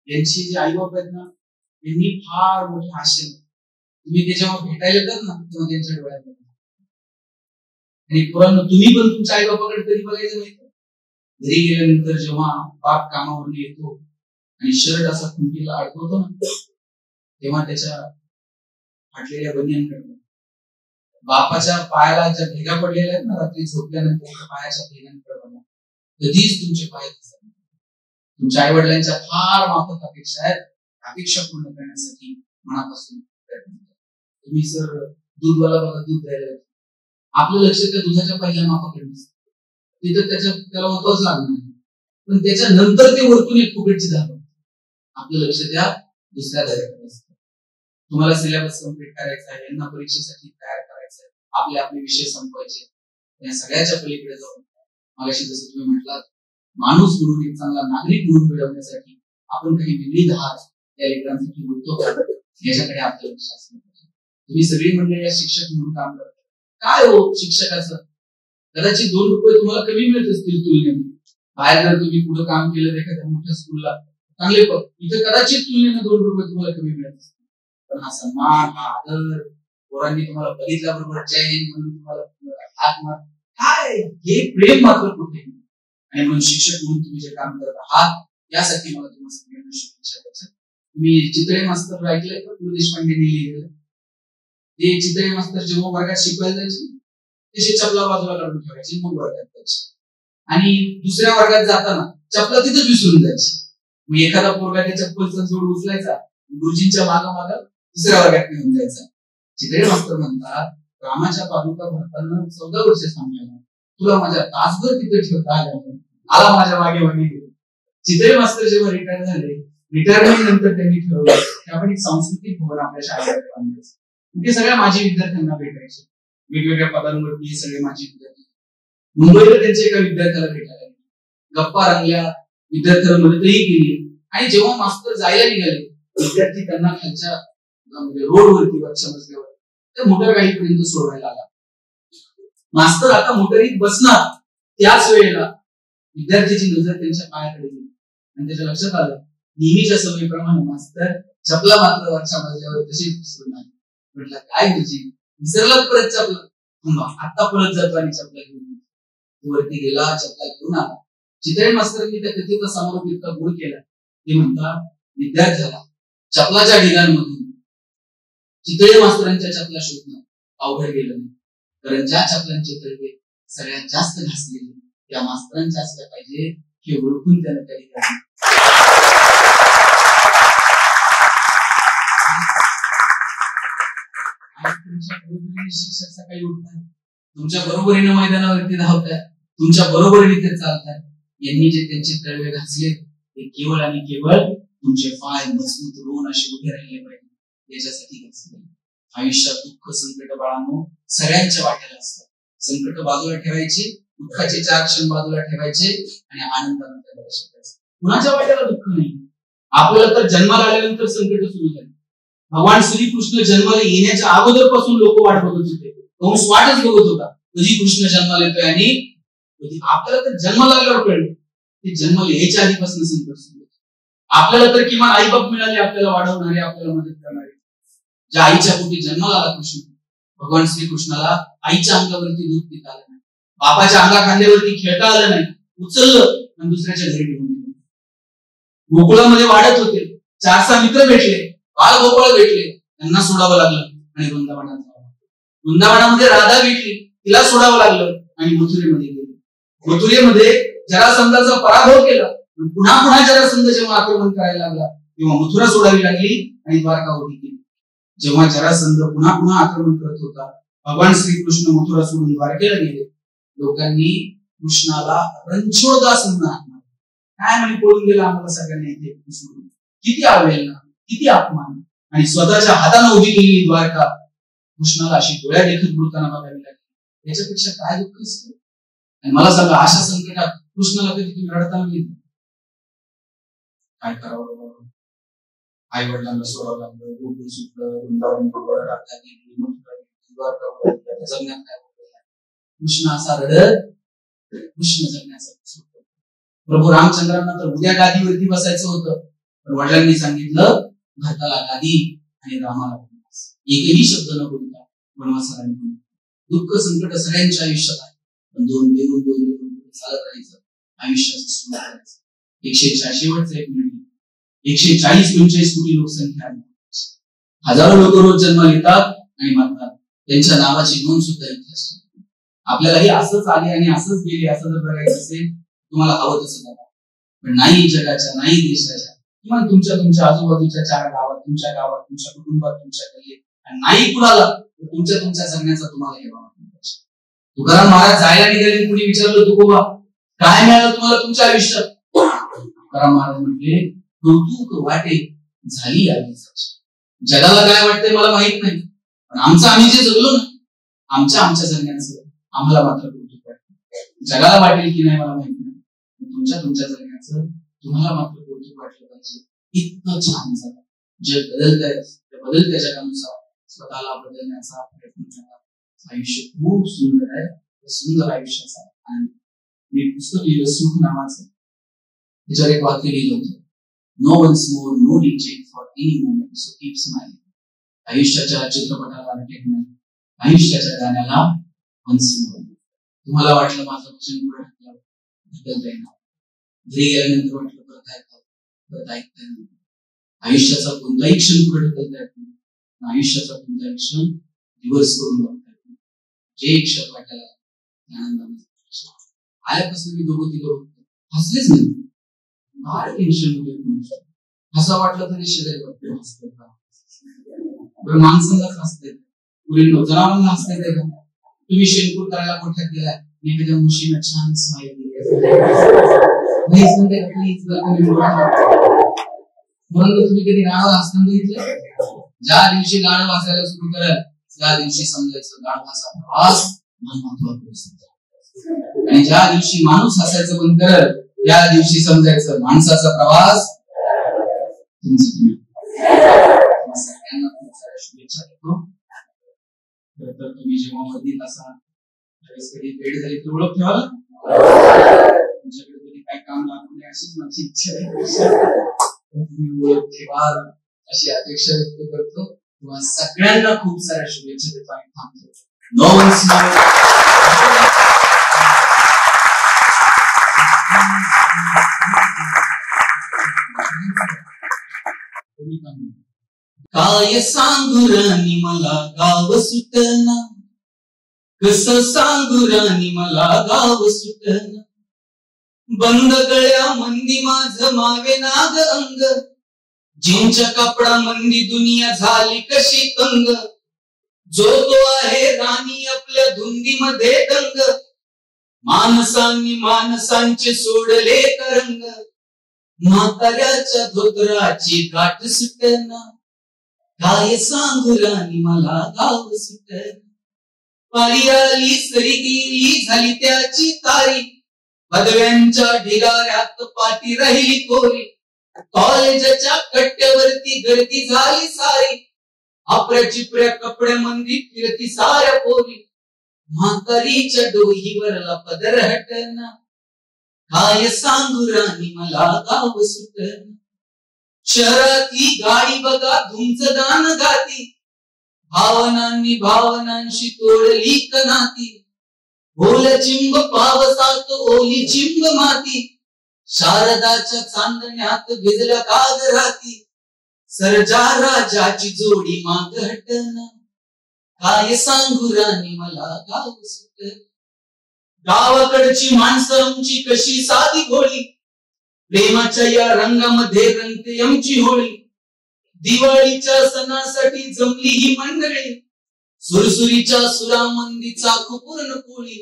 S1: यांची जे आई बाप आहेत ना, त्यांनी फार मोठे आशय. तुम्ही ते जेव्हा भेटायला येतात ना तेव्हा त्यांच्या डोळ्यात आणि पोरांनो तुम्ही पण तुमच्या आई बापाकडे कधी बघायचं नाही. घरी गेल्यानंतर जेव्हा बाप कामावरून येतो आणि शर्ट असा खुंटीला अडकवतो ना, तेव्हा त्याच्या फाटलेल्या बनियांकडे बापाच्या पायाला ज्या भेगा पडलेल्या आहेत ना रात्री झोपल्यानंतर पायाच्या भेगांकडे बघा. कधीच तुमचे पाय दिसत नाही. तुमच्या आई वडिलांच्या फार माफक अपेक्षा आहेत. अपेक्षा पूर्ण करण्यासाठी मनापासून प्रयत्न करा. तुम्ही सर दूधवाला बघा, दूध द्यायला आपलं लक्ष त्या दुधाच्या पहिल्या मापाकडे नसतं, तिथं त्याला महत्वाच लागणार नाही. पण त्याच्यानंतर ते वरतून एक फुकटची धार, आपलं लक्ष त्या दुसऱ्या धाऱ्याकडे असतं. तुम्हाला सिलेबस कम्प्लीट करायचा आहे, यांना परीक्षेसाठी तयार करायचं आहे, आपले विषय संपवायचे, या सगळ्याच्या पलीकडे जाऊन मागाशी जसं तुम्ही म्हटलात, माणूस म्हणून एक चांगला नागरिक म्हणून मिळवण्यासाठी आपण काही वेगळी धार या लेकरांसाठी बोलतो का, याच्याकडे आपलं लक्ष असलं पाहिजे. तुम्ही सगळी मंडळी या शिक्षक म्हणून काम करता, काय हो शिक्षकाचं, कदाचित 2 रुपये तुम्हाला कमी मिळत असतील तुलनेने. बाहेर जर तुम्ही पुढे काम केलं एखाद्या मोठ्या स्कूलला चांगले इथे कदाचित तुलनेने 2 रुपये तुम्हाला कमी मिळत असतील. पण हा सन्मान, हा आदर, पोरांनी तुम्हाला बघितल्याबरोबर जय हिंद म्हणून तुम्हाला हात मार, काय हे प्रेम मात्र कुठे. आणि म्हणून शिक्षक म्हणून तुम्ही जे काम करत आहात यासाठी मला तुम्हाला सगळ्यांना शुभेच्छा द्यायच्या. तुम्ही चितळे मास्तर ऐकलंय का? पु. देशपांडेंनी लिहिलेलं ते चितळे मास्तर जेव्हा वर्गात शिकवायला जायचे तसे चपला बाजूला काढून ठेवायची, मग वर्गात जायचे. आणि दुसऱ्या वर्गात जाताना चपला तिथंच विसरून जायची. मग एखादा पोरगा त्या चप्पलचा जोड उचलायचा, गुरुजींच्या माग दुसऱ्या वर्गात घेऊन जायचा. चितळे मास्तर म्हणतात, रामाच्या पादुका भरताना 14 वर्ष सांगायला तुला माझ्या तासभर तिथे ठेवता आला माझ्या मागे मागे. चितळे मास्तर जेव्हा रिटायर झाले, रिटायरमेंट नंतर त्यांनी ठरवलं की आपण एक सांस्कृतिक भवन आपल्या शाळेमध्ये बांधायचं. ते सगळ्या माजी विद्यार्थ्यांना भेटायचे, वेगवेगळ्या पदांवरती हे सगळे माजी विद्यार्थी. मुंबईला त्यांच्या एका विद्यार्थ्याला भेटायला गप्पा रंगल्या, विद्यार्थ्यांना मदतही केली. आणि जेव्हा मास्तर जायला निघाले, विद्यार्थी त्यांना खालच्या रोडवरती वरच्या मजल्यावर त्या मोटर गाडीपर्यंत सोडवायला आला. मास्तर आता मोटरीत बसणार त्याच वेळेला विद्यार्थ्याची नजर त्यांच्या पायाकडे गेली आणि त्याच्या लक्षात आलं नेहमीच्या सवयीप्रमाणे मास्तर चपला मात्र वरच्या मजल्यावर तशीच विसरून आले. म्हटलं काय गुरुजी विसरलात परत चपला? आता परत जातो आणि चपला घेऊन वरती गेला, चपला घेऊन आला. चितळे मास्तरांनी त्या कथेचा समारोप इतका गोड केला. ते म्हणतात, विद्यार्थ्याला चपलाच्या ढिगांमधून चितळे मास्तरांच्या चपला शोधणं अवघड गेलं नाही, कारण ज्या चपलांचे तळवे सगळ्यात जास्त घासलेले त्या मास्तरांच्या असल्या पाहिजे हे ओळखून त्यानं त्या ठिकाणी तुमच्या बरोबरीने शिक्षक सकाळी उठतात, तुमच्या बरोबरीने मैदानावरती धावतात, तुमच्या बरोबरीने ते चालतात. यांनी जे त्यांचे तळवे घासले ते केवळ आणि केवळ तुमचे पाय मजबूत रोवून असे उभे राहिले पाहिजे याच्यासाठी घासले. आयुष्यात दुःख संकट बाळांनो सगळ्यांच्या वाट्याला असतात. संकट बाजूला ठेवायची, दुःखाचे 4 क्षण बाजूला ठेवायचे आणि आनंदाने त्याला शिकायचं. कुणाच्या वाट्याला दुःख नाही. आपल्याला तर जन्माला आल्यानंतर संकट सुरू झाले. भगवान श्रीकृष्ण जन्माला येण्याच्या अगोदरपासून लोक वाट बघत होते, कंस वाटच बघत होता कधी कृष्ण जन्माला येतोय. आणि आपल्याला तर जन्माला आल्यावर कळलं ते जन्माला यायच्या आधीपासून संकट सुरू होतं. आपल्याला तर किमान आईबाप मिळाले आपल्याला वाढवणारे, आपल्याला मदत करणारे. ज्या आईच्या पोटी जन्माला आला कृष्ण, भगवान श्रीकृष्णाला आईच्या अंगावरती दूध पिता आलं नाही, बापाच्या अंगाखांद्यावरती खेळता आलं नाही, उचललं आणि दुसऱ्याच्या घरी घेऊन गेलं. गोकुळामध्ये वाढत होते, 4-6 मित्र भेटले, बाळ गोपाळ भेटले, त्यांना सोडावं लागलं आणि वृंदावनात जावं. वृंदावनामध्ये राधा भेटली, तिला सोडावं लागलं आणि मथुरेमध्ये गेले. मथुरेमध्ये जरासंधाचा पराभव केला, पुन्हा पुन्हा जरासंध जेव्हा आक्रमण करायला लागला तेव्हा मथुरा सोडावी लागली आणि द्वारका उभी केली. जेव्हा जरासंध पुन्हा पुन्हा आक्रमण करत होता, भगवान श्रीकृष्ण मथुरा सोडून द्वारकेला गेले. लोकांनी कृष्णाला रणछोडदास म्हणून हाक मारला. काय म्हणे पळून गेला आम्हाला सगळ्यांना इथे सोडून. किती अवहेलना, किती अपमान. आणि स्वतःच्या हाताने उभी केलेली द्वारका कृष्णाला अशी डोळ्या देखत बुडताना बघावी लागली. याच्यापेक्षा काय दुःख असतं. आणि मला सांगा अशा संकटात कृष्णाला कधी तुम्ही रडताना गेले? काय करावं? आई वडिलांना सोडावं लागलं, गोकुळ सुटलं, वृंदावन राधा गेली, द्वारका जगण्यात काय कृष्ण असा रडत कृष्ण जगण्यासाठी सुटतो. प्रभू रामचंद्रांना तर उद्या गादीवरती बसायचं होतं, पण वडिलांनी सांगितलं भरताला गादी आणि रामाला वनवास. एकही शब्द न बोलता वनवासाला निघून. दुःख संकट सगळ्यांच्या आयुष्यात आहे, पण दोन देऊन चालत राहायचं, आयुष्याचं सुरू करायचं. 140 शेवटचा एक मिनिट, 140-145 कोटी लोकसंख्या आहे. हजारो लोक रोज जन्माला येतात आणि मरतात, त्यांच्या नावाची नोंद सुद्धा इतिहास. आपल्यालाही असंच आले आणि असंच गेले असं जर बघायचं असेल तुम्हाला हवं तसं करा, पण नाही जगाच्या, नाही देशाच्या, किंवा तुमच्या आजूबाजूच्या 4 गावात, तुमच्या गावात, तुमच्या कुटुंबात, तुमच्या गल्लीत, आणि नाही कुणाला तुमच्या जगण्याचा तुम्हाला हे वाटतं. तुकाराम महाराज जायला निघाले, कुणी विचारलं तुकोबा काय मिळालं तुम्हाला तुमच्या आयुष्यात? तुकाराम महाराज म्हटले कौतुक वाटे झाली आयुष्याची. जगाला काय वाटतंय मला माहित नाही, पण आम्ही जे जगलो ना आमच्या जगण्याचं आम्हाला मात्र कौतुक वाटतं. जगाला वाटेल की नाही मला माहित नाही, तुमच्या जगण्याचं तुम्हाला मात्र कौतुक वाटलं पाहिजे. इतकं छान झालं. जग बदलतंय, त्या बदलत्या जगानुसार स्वतःला बदलण्याचा प्रयत्न करा. आयुष्य खूप सुंदर आहे. सुंदर आयुष्याचा आणि मी पुस्तक लिहिलं सुख नावाचं. त्याच्यावर एक वाक्य लिहिलं होतं, no once more no recheck for any moment so keep smiling. आयुष्याच्या चित्रपटाला टेकणार, आयुष्याच्या गाण्याला वन्स मोर. तुम्हाला वाटलं माझं वचन पुढे ढकलता येणार, घरी गेल्यानंतर वाटलं परत ऐकता येणार. आयुष्याचा कोणताही क्षण पुढे ढकलता येत नाही, आयुष्याचा कोणताही क्षण रिव्हर्स करून बघता येत नाही. जे क्षण वाटायला आनंदाने आल्यापासून मी दोघं तिघं हसलेच नाही. काय टेन्शन मध्ये हसा वाटलं तरी शरीर हसत, माणसाला हसते, जनावरांना हसता येते का? तुम्ही शेणकूर करायला मोठ्यात गेलाय, एखाद्या मुशीनं छान स्माईल दिली, म्हणून तुम्ही कधी गाणं वाचताना बघितलं? ज्या दिवशी गाणं वाचायला सुरू कराल त्या दिवशी समजायचं गाणं वाचा प्रवास महत्वाचा, आणि ज्या दिवशी माणूस हसायचं बंद करल त्या दिवशी समजायचं माणसाचा प्रवास तुमचा. सगळ्यांना खूप साऱ्या शुभेच्छा देतो. तर तुम्ही जेव्हा मदीत असाल त्यावेळेस कधी भेट झाली तर ओळख ठेवा, तुमच्याकडे कधी काय काम लागू नये अशीच माझी इच्छा आहे. ओळख ठेवा अशी अपेक्षा व्यक्त करतो. तुम्हाला सगळ्यांना खूप साऱ्या शुभेच्छा देतो आणि थांबतो. No once more. काय सांगू राणी मला गाव सुटना, कसं सांगू राणी मला गाव सुटना, बंद गळ्या मंदी माझ मावे नाग अंग, जीनच्या कपडा मंदी दुनिया झाली कशी तंग, जो तो आहे राणी आपल्या धुंदीमध्ये दंग, माणसांनी माणसांचे सोडले करंग, म्हाताऱ्याच्या धोतराची गाठ सुटना, काय सांगू राणी मला गाव सुटना, पारी आली सरी गेली झाली त्याची तारी, पदव्यांच्या ढिगाऱ्यात पाठी राहिली कोरी, कॉलेजच्या कट्ट्यावरती गर्दी झाली सारी, आपल्या चिपऱ्या कपड्यामंदी फिरती साऱ्या पोरी, म्हातारीच्या डोहीवरला पदर हटना, काय सांगू राणी मला गाव सुटना, शहरातली गाडी बघा धुमच गाणं गाती, भावनांनी भावनांशी तोडली कनाती, ओल चिंब पावसात ओली चिंब माती, शारदाच्या चांदण्यात भिजल्या कागराती, सरजा राजाची जोडी माग हटना, काय सांगू राणी मला गाव सुटना, गावाकडची माणसं आमची कशी साधी भोळी, प्रेमाच्या या रंगामध्ये रंगते आमची होळी, दिवाळीच्या सणासाठी जमली ही मंडळी, सुरसुरीच्या सुरामंदी चाकू पूर्ण पोळी,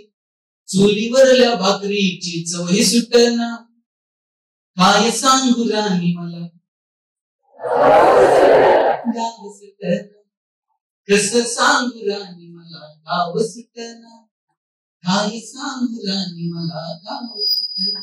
S1: चुलीवरल्या भाकरीची चवही सुटना, काय सांगू राणी मला गाव सुटना, कसं सांगू राणी मला गाव सुटना, काय सांगू राणी मला गाव सुटना.